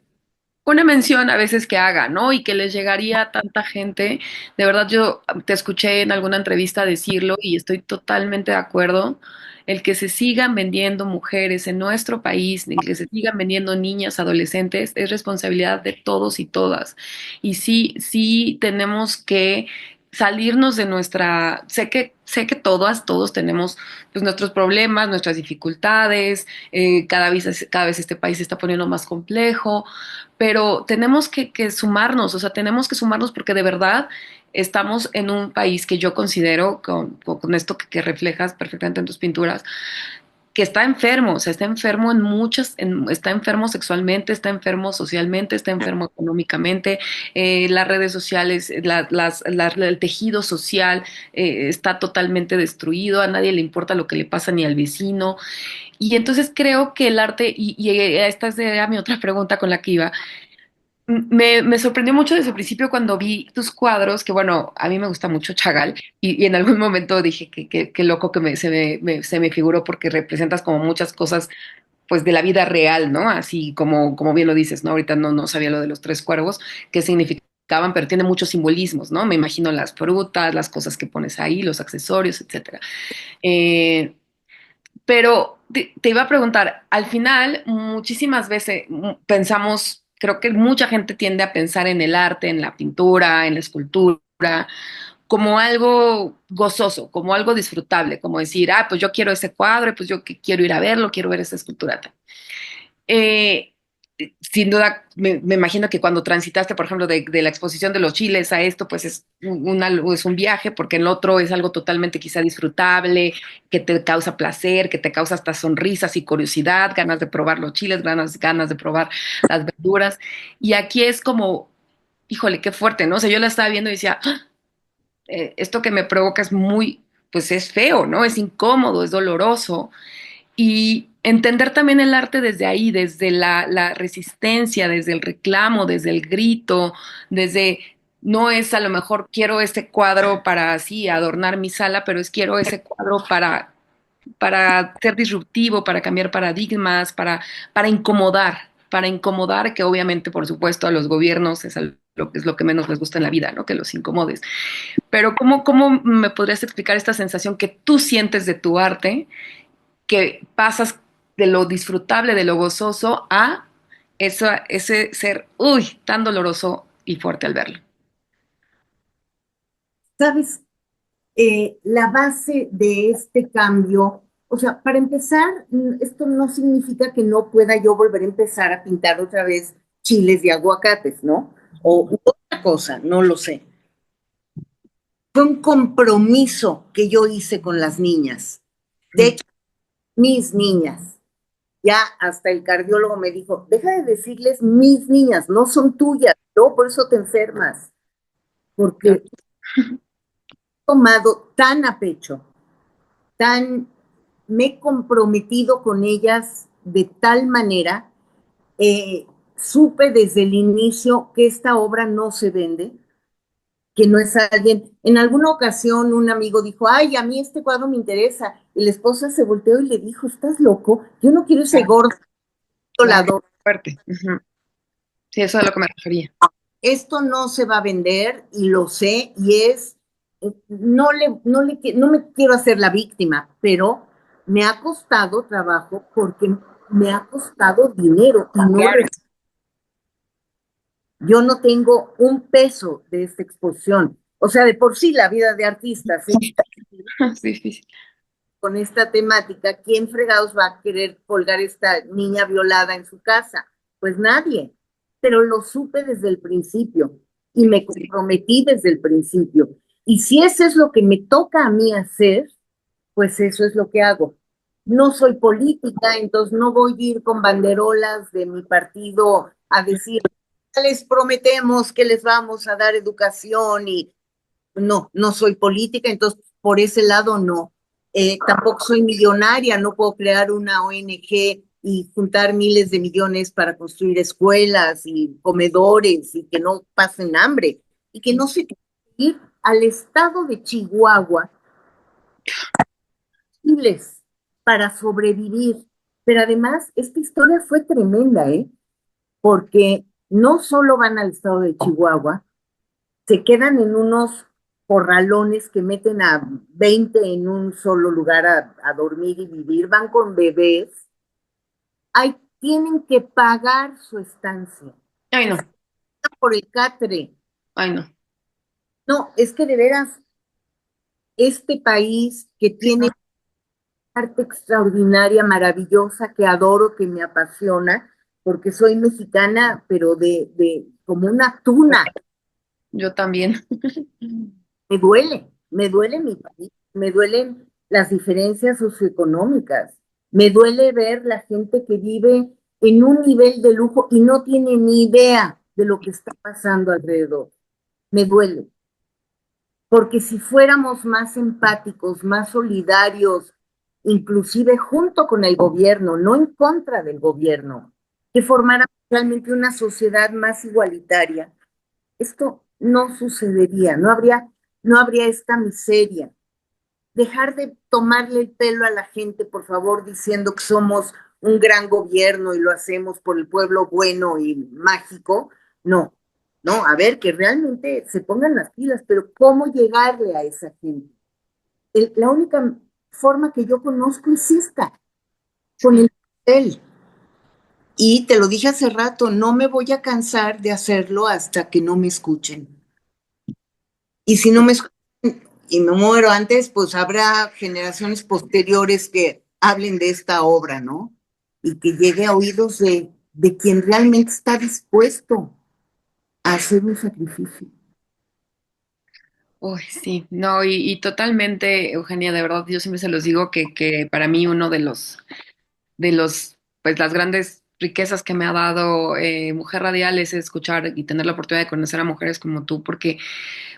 una mención a veces que haga, ¿no? Y que les llegaría a tanta gente. De verdad, yo te escuché en alguna entrevista decirlo y estoy totalmente de acuerdo. El que se sigan vendiendo mujeres en nuestro país, el que se sigan vendiendo niñas, adolescentes, es responsabilidad de todos y todas. Y sí, sí tenemos que salirnos de nuestra, sé que todos tenemos pues nuestros problemas, nuestras dificultades, cada vez este país se está poniendo más complejo, pero tenemos que sumarnos, o sea, tenemos que sumarnos porque de verdad estamos en un país que yo considero, con esto que reflejas perfectamente en tus pinturas, que está enfermo, o sea, está enfermo está enfermo sexualmente, está enfermo socialmente, está enfermo económicamente, las redes sociales, el tejido social está totalmente destruido, a nadie le importa lo que le pasa ni al vecino, y entonces creo que el arte, y esta era mi otra pregunta con la que iba, me sorprendió mucho desde el principio cuando vi tus cuadros, que bueno, a mí me gusta mucho Chagall, y en algún momento dije que loco que se me figuró porque representas como muchas cosas pues de la vida real, ¿no? Así como bien lo dices, ¿no? Ahorita no sabía lo de los tres cuervos, qué significaban, pero tiene muchos simbolismos, ¿no? Me imagino las frutas, las cosas que pones ahí, los accesorios, etcétera. Eh, pero te iba a preguntar, al final, muchísimas veces pensamos, creo que mucha gente tiende a pensar en el arte, en la pintura, en la escultura, como algo gozoso, como algo disfrutable, como decir, pues yo quiero ese cuadro, y pues yo quiero ir a verlo, quiero ver esa escultura. Eh, Sin duda, me imagino que cuando transitaste, por ejemplo, de la exposición de los chiles a esto, pues es un viaje, porque el otro es algo totalmente quizá disfrutable, que te causa placer, que te causa hasta sonrisas y curiosidad, ganas de probar los chiles, ganas de probar las verduras. Y aquí es como, híjole, qué fuerte, ¿no? O sea, yo la estaba viendo y decía, esto que me provoca es muy, pues es feo, ¿no? Es incómodo, es doloroso y entender también el arte desde ahí, desde la resistencia, desde el reclamo, desde el grito, desde, no es a lo mejor quiero este cuadro para así adornar mi sala, pero es quiero ese cuadro para ser disruptivo, para cambiar paradigmas, para incomodar, que obviamente, por supuesto, a los gobiernos es lo que menos les gusta en la vida, ¿no? Que los incomodes. Pero ¿cómo me podrías explicar esta sensación que tú sientes de tu arte, que pasas de lo disfrutable, de lo gozoso, a ese ser, uy, tan doloroso y fuerte al verlo? ¿Sabes? La base de este cambio, o sea, para empezar, esto no significa que no pueda yo volver a empezar a pintar otra vez chiles y aguacates, ¿no? O otra cosa, no lo sé. Fue un compromiso que yo hice con las niñas. De hecho, mis niñas. Ya hasta el cardiólogo me dijo, deja de decirles mis niñas, no son tuyas, no, por eso te enfermas, porque he tomado tan a pecho, tan, me he comprometido con ellas de tal manera, supe desde el inicio que esta obra no se vende, que no es alguien. En alguna ocasión un amigo dijo, ay, a mí este cuadro me interesa, y la esposa se volteó y le dijo, ¿estás loco? Yo no quiero ese gordo Claro, volador. fuerte. Ujú. Sí, eso es a lo que me refería. Esto no se va a vender y lo sé, y es, no me quiero hacer la víctima, pero me ha costado trabajo porque me ha costado dinero y no, Claro. yo no tengo un peso de esta exposición. O sea, de por sí la vida de artista, ¿sí? Es difícil. Con esta temática, ¿quién fregados va a querer colgar esta niña violada en su casa? Pues nadie, pero lo supe desde el principio y me Sí. comprometí desde el principio. Y si eso es lo que me toca a mí hacer, pues eso es lo que hago. No soy política, entonces no voy a ir con banderolas de mi partido a decir, les prometemos que les vamos a dar educación y no, no soy política, entonces por ese lado no. Tampoco soy millonaria, no puedo crear una ONG y juntar miles de millones para construir escuelas y comedores y que no pasen hambre y que no se ir al estado de Chihuahua miles para sobrevivir. Pero además, esta historia fue tremenda, ¿eh? Porque no solo van al estado de Chihuahua, se quedan en unos corralones que meten a 20 en un solo lugar a dormir y vivir, van con bebés, ahí tienen que pagar su estancia Ay, no, por el catre. ay, no. No, es que de veras, este país que tiene arte extraordinaria, maravillosa, que adoro, que me apasiona, porque soy mexicana, pero de como una tuna. Yo también. Me duele mi país, me duelen las diferencias socioeconómicas, me duele ver la gente que vive en un nivel de lujo y no tiene ni idea de lo que está pasando alrededor. Me duele, porque si fuéramos más empáticos, más solidarios, inclusive junto con el gobierno, no en contra del gobierno, que formara realmente una sociedad más igualitaria, esto no sucedería, no habría esta miseria. Dejar de tomarle el pelo a la gente, por favor, diciendo que somos un gran gobierno y lo hacemos por el pueblo bueno y mágico. No, no, a ver, que realmente se pongan las pilas, pero ¿cómo llegarle a esa gente? La única forma que yo conozco es esta, con Sí. el papel. Y te lo dije hace rato, no me voy a cansar de hacerlo hasta que no me escuchen. Y si no me escuchan y me muero antes, pues habrá generaciones posteriores que hablen de esta obra, ¿no? Y que llegue a oídos de quien realmente está dispuesto a hacer un sacrificio. Uy, sí, no, y totalmente, Eugenia, de verdad, yo siempre se los digo que para mí uno pues las grandes riquezas que me ha dado Mujer Radial es escuchar y tener la oportunidad de conocer a mujeres como tú, porque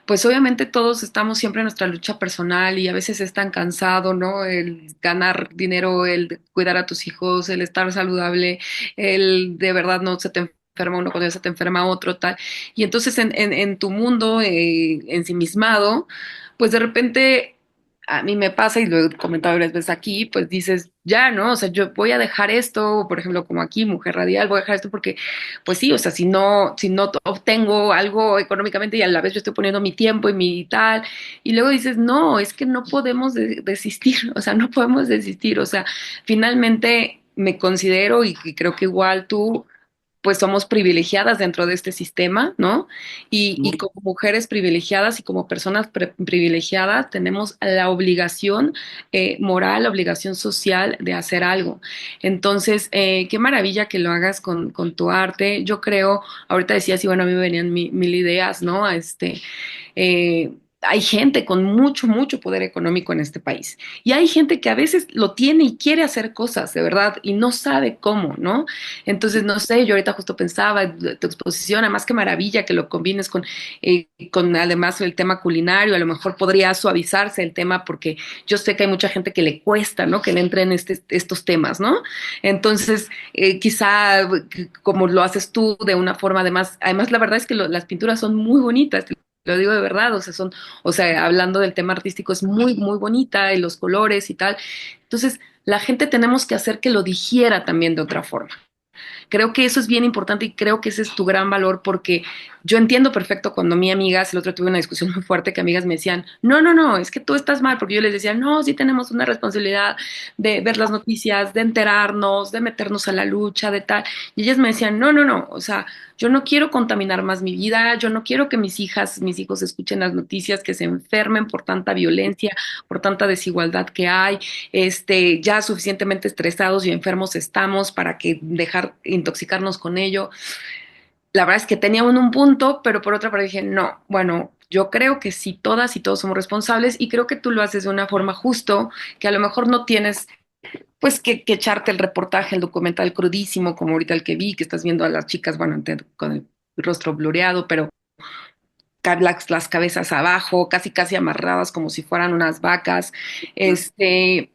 pues obviamente todos estamos siempre en nuestra lucha personal y a veces es tan cansado, ¿no? El ganar dinero, el cuidar a tus hijos, el estar saludable, el de verdad no se te enferma uno cuando ya se te enferma otro, tal. Y entonces en tu mundo ensimismado, pues de repente a mí me pasa, y lo he comentado varias veces aquí, pues dices, ya, ¿no? O sea, yo voy a dejar esto, por ejemplo, como aquí, Mujer Radial, voy a dejar esto porque pues sí, o sea, si no obtengo algo económicamente y a la vez yo estoy poniendo mi tiempo y mi tal, y luego dices, no, es que no podemos desistir, o sea, no podemos desistir, o sea, finalmente me considero y creo que igual tú, pues somos privilegiadas dentro de este sistema, ¿no? Y como mujeres privilegiadas y como personas privilegiadas tenemos la obligación moral, la obligación social de hacer algo. Entonces, qué maravilla que lo hagas con tu arte. Yo creo, ahorita decías, y bueno, a mí me venían mil ideas, ¿no? Hay gente con mucho, mucho poder económico en este país. Y hay gente que a veces lo tiene y quiere hacer cosas, de verdad, y no sabe cómo, ¿no? Entonces, no sé, yo ahorita justo pensaba, tu exposición, además qué maravilla que lo combines con además el tema culinario, a lo mejor podría suavizarse el tema porque yo sé que hay mucha gente que le cuesta, ¿no? Que le entren estos temas, ¿no? Entonces, quizá como lo haces tú de una forma además la verdad es que las pinturas son muy bonitas, lo digo de verdad, o sea, hablando del tema artístico es muy, muy bonita y los colores y tal. Entonces, la gente tenemos que hacer que lo digiera también de otra forma. Creo que eso es bien importante y creo que ese es tu gran valor porque yo entiendo perfecto cuando mi amigas, el otro tuve una discusión muy fuerte que amigas me decían, no, no, no, es que tú estás mal, porque yo les decía, no, sí tenemos una responsabilidad de ver las noticias, de enterarnos, de meternos a la lucha, de tal. Y ellas me decían, no, no, no, o sea, yo no quiero contaminar más mi vida, yo no quiero que mis hijas, mis hijos escuchen las noticias, que se enfermen por tanta violencia, por tanta desigualdad que hay, ya suficientemente estresados y enfermos estamos para que dejar intoxicarnos con ello. La verdad es que tenía un punto, pero por otra parte dije, no, bueno, yo creo que sí, todas y todos somos responsables y creo que tú lo haces de una forma justo, que a lo mejor no tienes pues que echarte el reportaje, el documental crudísimo, como ahorita el que vi, que estás viendo a las chicas, bueno, con el rostro blureado, pero las cabezas abajo, casi casi amarradas como si fueran unas vacas, este,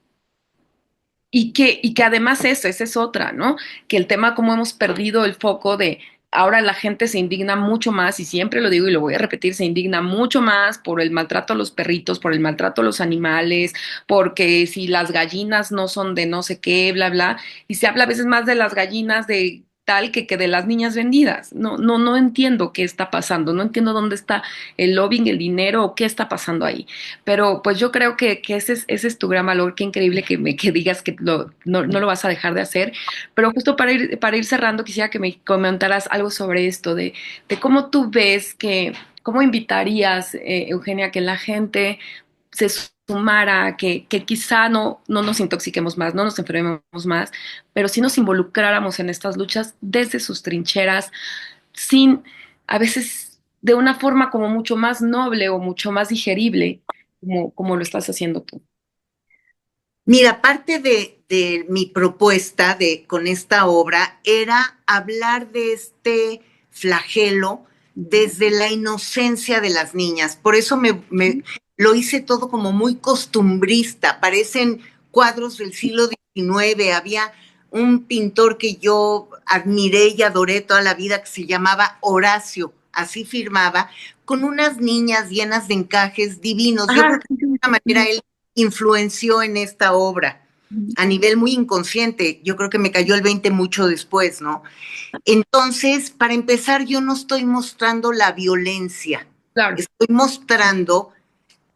Y que además esa es otra, ¿no? Que el tema, como hemos perdido el foco de ahora la gente se indigna mucho más, y siempre lo digo y lo voy a repetir, se indigna mucho más por el maltrato a los perritos, por el maltrato a los animales, porque si las gallinas no son de no sé qué, bla, bla, y se habla a veces más de las gallinas de tal que de las niñas vendidas. No entiendo qué está pasando, no entiendo dónde está el lobbying, el dinero, o qué está pasando ahí. Pero pues yo creo que ese es tu gran valor, qué increíble que digas que no lo vas a dejar de hacer. Pero justo para ir cerrando, quisiera que me comentaras algo sobre esto, de cómo tú ves cómo invitarías, Eugenia, que la gente se sumara, que quizá no nos intoxiquemos más, no nos enfermemos más, pero sí nos involucráramos en estas luchas desde sus trincheras, sin, a veces, de una forma como mucho más noble o mucho más digerible, como lo estás haciendo tú. Mira, parte de mi propuesta con esta obra era hablar de este flagelo desde la inocencia de las niñas. Por eso lo hice todo como muy costumbrista. Parecen cuadros del siglo XIX. Había un pintor que yo admiré y adoré toda la vida que se llamaba Horacio, así firmaba, con unas niñas llenas de encajes divinos. Yo Ajá, creo que de alguna manera él influenció en esta obra a nivel muy inconsciente. Yo creo que me cayó el 20 mucho después, ¿no? Entonces, para empezar, yo no estoy mostrando la violencia, claro, estoy mostrando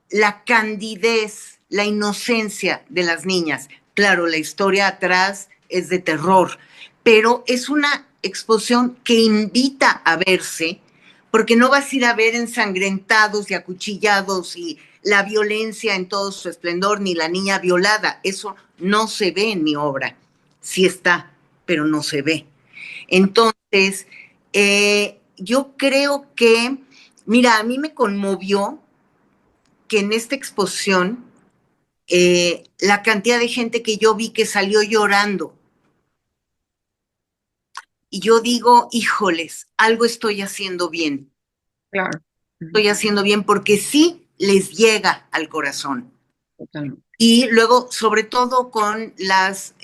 la candidez, la inocencia de las niñas. Claro, la historia atrás es de terror, pero es una exposición que invita a verse, porque no vas a ir a ver ensangrentados y acuchillados y la violencia en todo su esplendor, ni la niña violada. Eso no se ve en mi obra. Sí está, pero no se ve. Entonces, yo creo que, mira, a mí me conmovió que en esta exposición la cantidad de gente que yo vi que salió llorando. Y yo digo, híjoles, algo estoy haciendo bien. claro. Estoy haciendo bien porque sí les llega al corazón. Totalmente. Y luego, sobre todo con las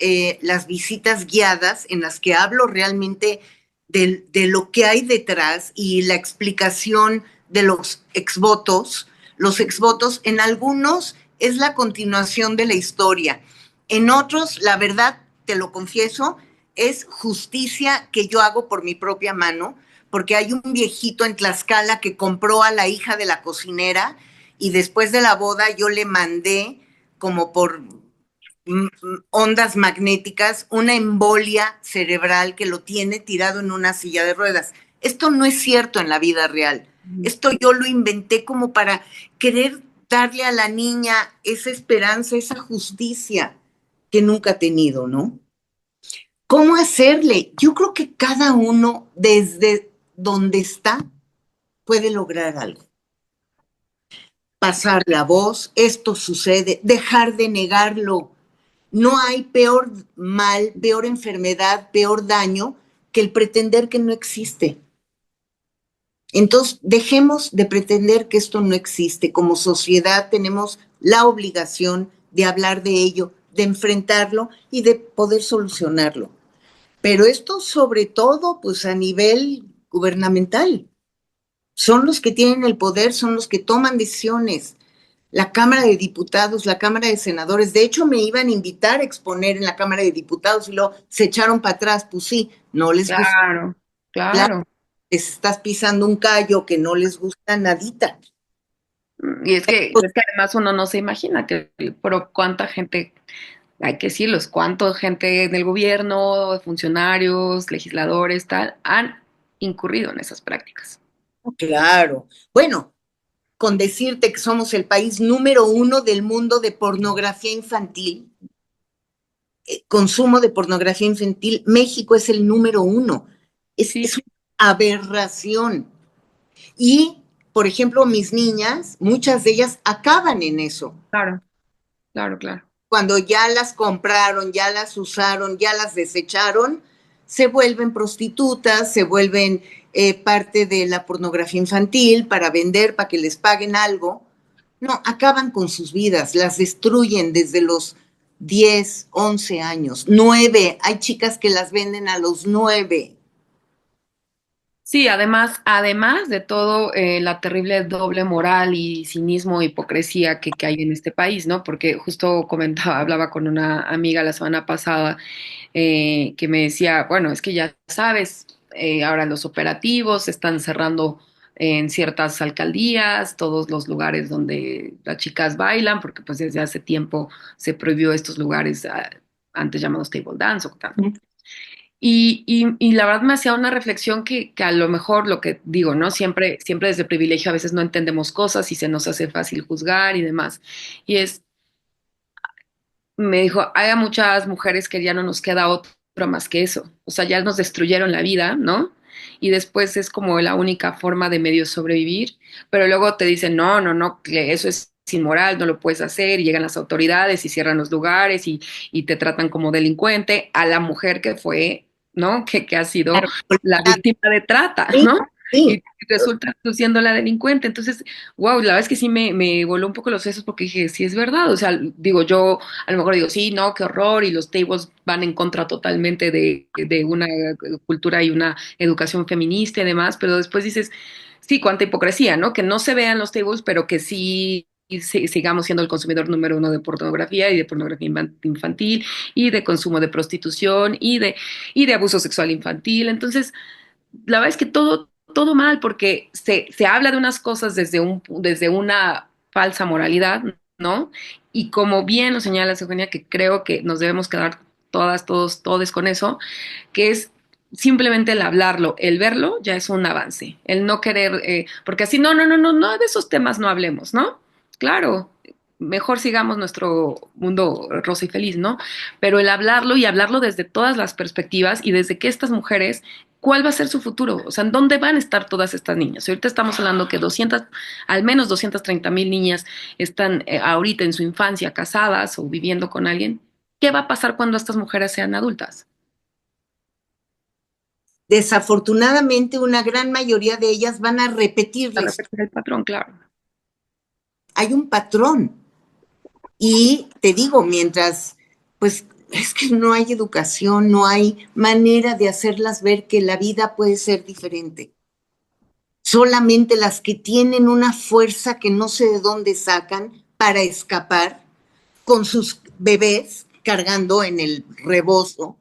visitas guiadas en las que hablo realmente de lo que hay detrás y la explicación de los exvotos. Los exvotos en algunos es la continuación de la historia. En otros, la verdad, te lo confieso, es justicia que yo hago por mi propia mano, porque hay un viejito en Tlaxcala que compró a la hija de la cocinera y después de la boda yo le mandé como por ondas magnéticas, una embolia cerebral que lo tiene tirado en una silla de ruedas. Esto no es cierto en la vida real. Esto yo lo inventé como para querer darle a la niña esa esperanza, esa justicia que nunca ha tenido, ¿no? ¿Cómo hacerle? Yo creo que cada uno desde donde está puede lograr algo. Pasar la voz, esto sucede, dejar de negarlo. No hay peor mal, peor enfermedad, peor daño que el pretender que no existe. Entonces, dejemos de pretender que esto no existe. Como sociedad tenemos la obligación de hablar de ello, de enfrentarlo y de poder solucionarlo. Pero esto sobre todo, pues a nivel gubernamental. Son los que tienen el poder, son los que toman decisiones. La Cámara de Diputados, la Cámara de Senadores. De hecho, me iban a invitar a exponer en la Cámara de Diputados y luego se echaron para atrás. Pues sí, no les gusta. Claro, Claro, claro. les estás pisando un callo que no les gusta nadita. Y es que además uno no se imagina pero cuánta gente, hay que decirlo, cuánta gente en el gobierno, funcionarios, legisladores, tal, han incurrido en esas prácticas. Claro. Bueno, con decirte que somos el país número uno del mundo de pornografía infantil, consumo de pornografía infantil, México es el número uno. Sí, Es una aberración. Y, por ejemplo, mis niñas, muchas de ellas acaban en eso. claro, claro, claro. Cuando ya las compraron, ya las usaron, ya las desecharon, se vuelven prostitutas, se vuelven parte de la pornografía infantil para vender, para que les paguen algo. No, acaban con sus vidas, las destruyen desde los 10, 11 años, 9. Hay chicas que las venden a los 9. Sí, además de todo, la terrible doble moral y cinismo e hipocresía que hay en este país, ¿no? Porque justo comentaba, hablaba con una amiga la semana pasada que me decía, bueno, es que ya sabes, ahora los operativos se están cerrando en ciertas alcaldías, todos los lugares donde las chicas bailan, porque pues desde hace tiempo se prohibió estos lugares antes llamados table dance o tal. Y la verdad me hacía una reflexión que a lo mejor lo que digo, ¿no? Siempre desde el privilegio a veces no entendemos cosas y se nos hace fácil juzgar y demás. Y es, me dijo, hay muchas mujeres que ya no nos queda otra más que eso. O sea, ya nos destruyeron la vida, ¿no? Y después es como la única forma de medio sobrevivir, pero luego te dicen, no, no, no, que eso es inmoral, no lo puedes hacer, y llegan las autoridades y cierran los lugares y te tratan como delincuente a la mujer que fue, ¿no? Que ha sido Claro. la víctima de trata, Sí, ¿no? sí. Y resulta tú siendo la delincuente. Entonces, wow, la verdad es que sí me voló un poco los sesos porque dije, sí es verdad. O sea, digo, yo a lo mejor digo, sí, no, qué horror, y los tables van en contra totalmente de una cultura y una educación feminista y demás, pero después dices, sí, cuánta hipocresía, ¿no? Que no se vean los tables, pero que sí sigamos siendo el consumidor número uno de pornografía y de pornografía infantil y de consumo de prostitución y de abuso sexual infantil. Entonces, la verdad es que todo mal, porque se habla de unas cosas desde una falsa moralidad, ¿no? Y como bien lo señala Eugenia, que creo que nos debemos quedar todas, todos con eso, que es simplemente el hablarlo, el verlo ya es un avance, el no querer, porque así, no, no, no, no, no, de esos temas no hablemos, ¿no? Claro, mejor sigamos nuestro mundo rosa y feliz, ¿no? Pero el hablarlo y hablarlo desde todas las perspectivas y desde que estas mujeres, ¿cuál va a ser su futuro? O sea, ¿en dónde van a estar todas estas niñas? Ahorita estamos hablando que 200, al menos 230,000 niñas están ahorita en su infancia casadas o viviendo con alguien. ¿Qué va a pasar cuando estas mujeres sean adultas? Desafortunadamente, una gran mayoría de ellas van a repetir A la historia. repetir el patrón, claro. Hay un patrón. Y te digo, mientras, pues es que no hay educación, no hay manera de hacerlas ver que la vida puede ser diferente. Solamente las que tienen una fuerza que no sé de dónde sacan para escapar con sus bebés cargando en el rebozo,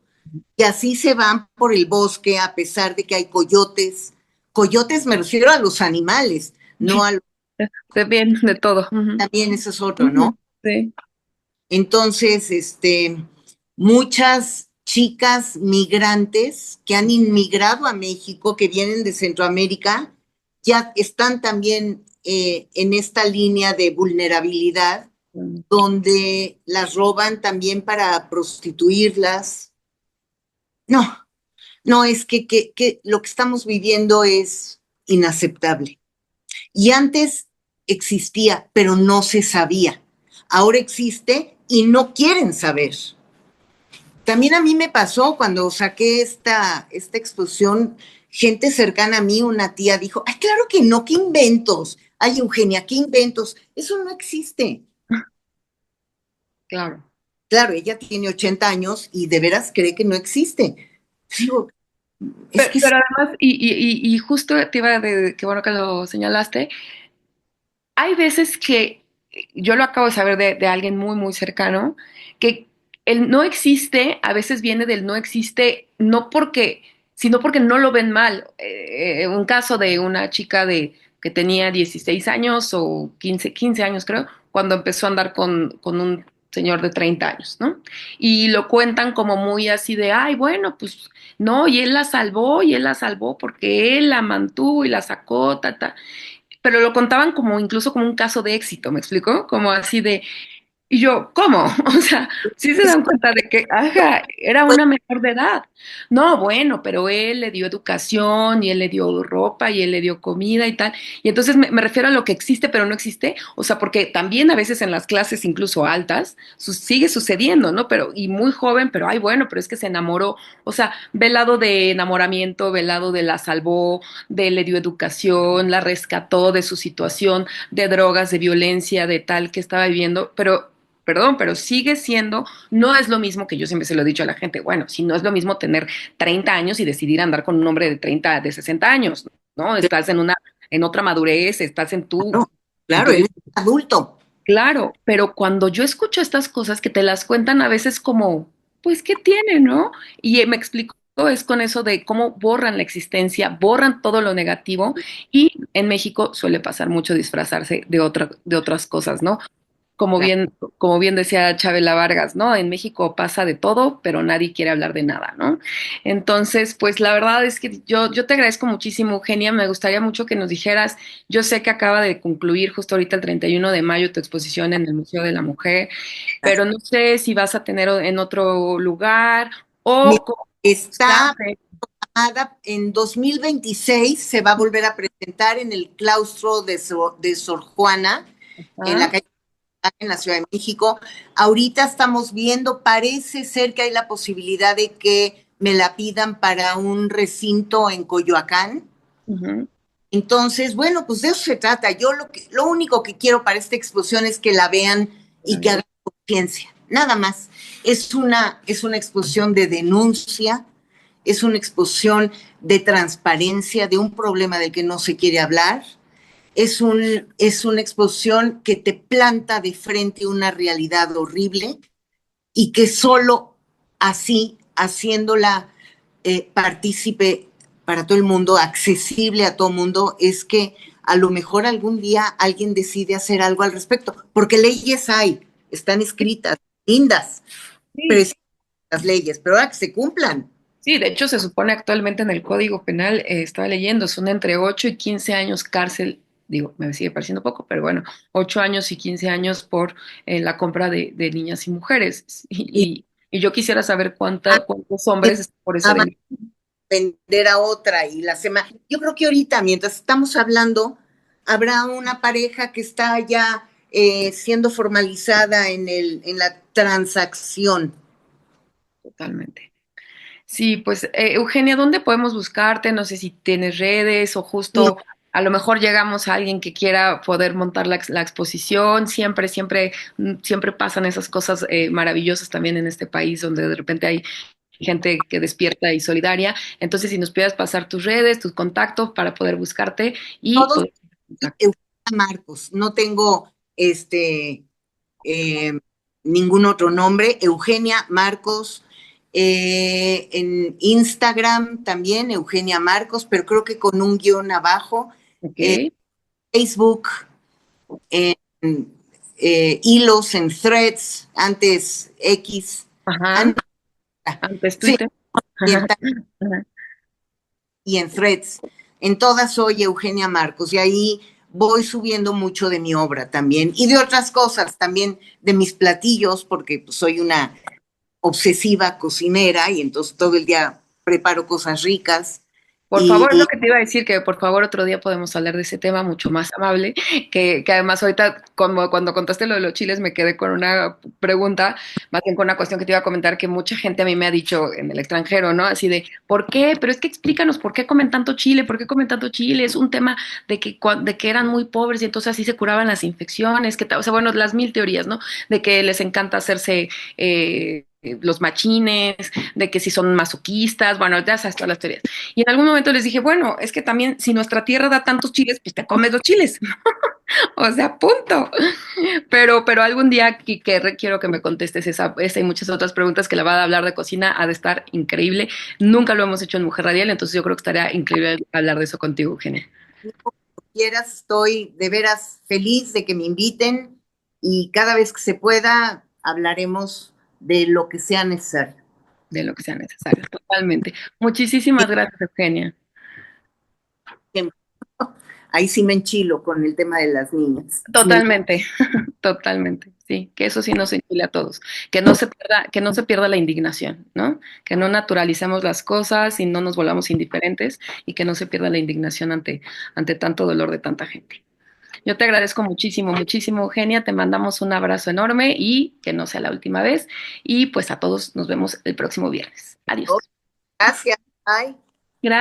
y así se van por el bosque a pesar de que hay coyotes. Coyotes me refiero a los animales, no a los, De bien, de todo. Ujú. también eso es otro, Ujú. ¿no? Sí. Entonces, muchas chicas migrantes que han inmigrado a México, que vienen de Centroamérica, ya están también en esta línea de vulnerabilidad, donde las roban también para prostituirlas. No, no, es que lo que estamos viviendo es inaceptable. Y antes existía, pero no se sabía. Ahora existe y no quieren saber. También a mí me pasó cuando saqué esta exposición, gente cercana a mí, una tía dijo, ay, claro que no, qué inventos. Ay, Eugenia, qué inventos. Eso no existe. Claro. Claro, ella tiene 80 años y de veras cree que no existe. Digo, es que Pero además, y justo te iba de, qué bueno que lo señalaste, hay veces que yo lo acabo de saber de alguien muy, muy cercano, que el no existe a veces viene del no existe, no porque, sino porque no lo ven mal. Un caso de una chica que tenía 16 años o 15 años creo, cuando empezó a andar con un señor de 30 años, ¿no? Y lo cuentan como muy así de, ay, bueno, pues no, y él la salvó porque él la mantuvo y la sacó, pero lo contaban como incluso como un caso de éxito, ¿me explicó? Como así de, y yo, ¿cómo? O sea, sí se dan cuenta de que, ajá, era una menor de edad. No, bueno, pero él le dio educación y él le dio ropa y él le dio comida y tal. Y entonces me refiero a lo que existe pero no existe. O sea, porque también a veces en las clases incluso altas sigue sucediendo, ¿no? Pero, y muy joven, pero ay, bueno, pero es que se enamoró. O sea, ve el lado de enamoramiento, ve el lado de la salvó, de le dio educación, la rescató de su situación de drogas, de violencia, de tal que estaba viviendo, pero perdón, pero sigue siendo, no es lo mismo que yo siempre se lo he dicho a la gente, bueno, si no es lo mismo tener 30 años y decidir andar con un hombre de 30, de 60 años, ¿no? Estás en otra madurez, estás No, en claro, tu, él es adulto. claro, pero cuando yo escucho estas cosas que te las cuentan a veces como, pues, ¿qué tiene, no? Y me explico, es con eso de cómo borran la existencia, borran todo lo negativo y en México suele pasar mucho disfrazarse de otras cosas, ¿no? Claro. Como bien decía Chabela Vargas, ¿no? En México pasa de todo, pero nadie quiere hablar de nada, ¿no? Entonces, pues la verdad es que yo te agradezco muchísimo, Eugenia. Me gustaría mucho que nos dijeras, yo sé que acaba de concluir justo ahorita el 31 de mayo tu exposición en el Museo de la Mujer, pero no sé si vas a tener en otro lugar Mira, o cómo está buscarte. en 2026, se va a volver a presentar en el claustro de Sor Juana, en la ¿Ah? calle, en la Ciudad de México. Ahorita estamos viendo, parece ser que hay la posibilidad de que me la pidan para un recinto en Coyoacán. Ujú. Entonces, bueno, pues de eso se trata. Yo lo único que quiero para esta exposición es que la vean y que hagan conciencia. Nada más. Es una exposición de denuncia, es una exposición de transparencia de un problema del que no se quiere hablar. Es una exposición que te planta de frente una realidad horrible y que solo así, haciéndola partícipe para todo el mundo, accesible a todo el mundo, es que a lo mejor algún día alguien decide hacer algo al respecto, porque leyes hay, están escritas, lindas, Sí. preciosas las leyes, pero ahora que se cumplan. Sí, de hecho se supone actualmente en el Código Penal, estaba leyendo, son entre 8 y 15 años cárcel, digo, me sigue pareciendo poco, pero bueno, 8 años y 15 años por la compra de niñas y mujeres. Y Y yo quisiera saber cuántos hombres están por ese ama delito. vender a otra y la semana. Yo creo que ahorita, mientras estamos hablando, habrá una pareja que está ya siendo formalizada en la transacción. Totalmente. Sí, pues Eugenia, ¿dónde podemos buscarte? No sé si tienes redes o No, justo a lo mejor llegamos a alguien que quiera poder montar la exposición. Siempre pasan esas cosas maravillosas también en este país donde de repente hay gente que despierta y solidaria. Entonces, si nos pudieras pasar tus redes, tus contactos para poder buscarte y todos poder contacto. Eugenia Marcos, no tengo eh, ningún otro nombre, Eugenia Marcos, en Instagram también, Eugenia Marcos, pero creo que con un guión abajo, eh, Ok. Facebook, en hilos, en threads, antes X, Ajá. antes, Antes sí, Twitter. y Ajá. Ajá. en threads. En todas soy Eugenia Marcos y ahí voy subiendo mucho de mi obra también y de otras cosas, también de mis platillos, porque pues, soy una obsesiva cocinera y entonces todo el día preparo cosas ricas Por y favor, es lo que te iba a decir, que por favor otro día podemos hablar de ese tema mucho más amable, que además ahorita como cuando contaste lo de los chiles me quedé con una pregunta, más bien con una cuestión que te iba a comentar que mucha gente a mí me ha dicho en el extranjero, ¿no? Así de, ¿por qué? Pero es que explícanos por qué comen tanto chile, por qué comen tanto chile, es un tema de que eran muy pobres y entonces así se curaban las infecciones, o sea, bueno, las mil teorías, ¿no? De que les encanta hacerse los machines, de que si son masoquistas, bueno, ya sabes todas las teorías. Y en algún momento les dije, bueno, es que también si nuestra tierra da tantos chiles, pues te comes los chiles. O sea, punto. Pero algún día quiero que me contestes esa y muchas otras preguntas que la va a hablar de cocina, ha de estar increíble. Nunca lo hemos hecho en Mujer Radial, entonces yo creo que estaría increíble hablar de eso contigo, Eugenia. quieras, estoy de veras feliz de que me inviten y cada vez que se pueda hablaremos de lo que sea necesario. De lo que sea necesario, totalmente. Muchísimas gracias, Eugenia. Ahí sí me enchilo con el tema de las niñas. Totalmente, totalmente, sí, que eso sí nos enchile a todos, que no se pierda la indignación, ¿no? Que no naturalicemos las cosas y no nos volvamos indiferentes y que no se pierda la indignación ante tanto dolor de tanta gente. Yo te agradezco muchísimo, muchísimo, Eugenia, te mandamos un abrazo enorme y que no sea la última vez y pues a todos nos vemos el próximo viernes. Adiós. Gracias. Bye. Gracias.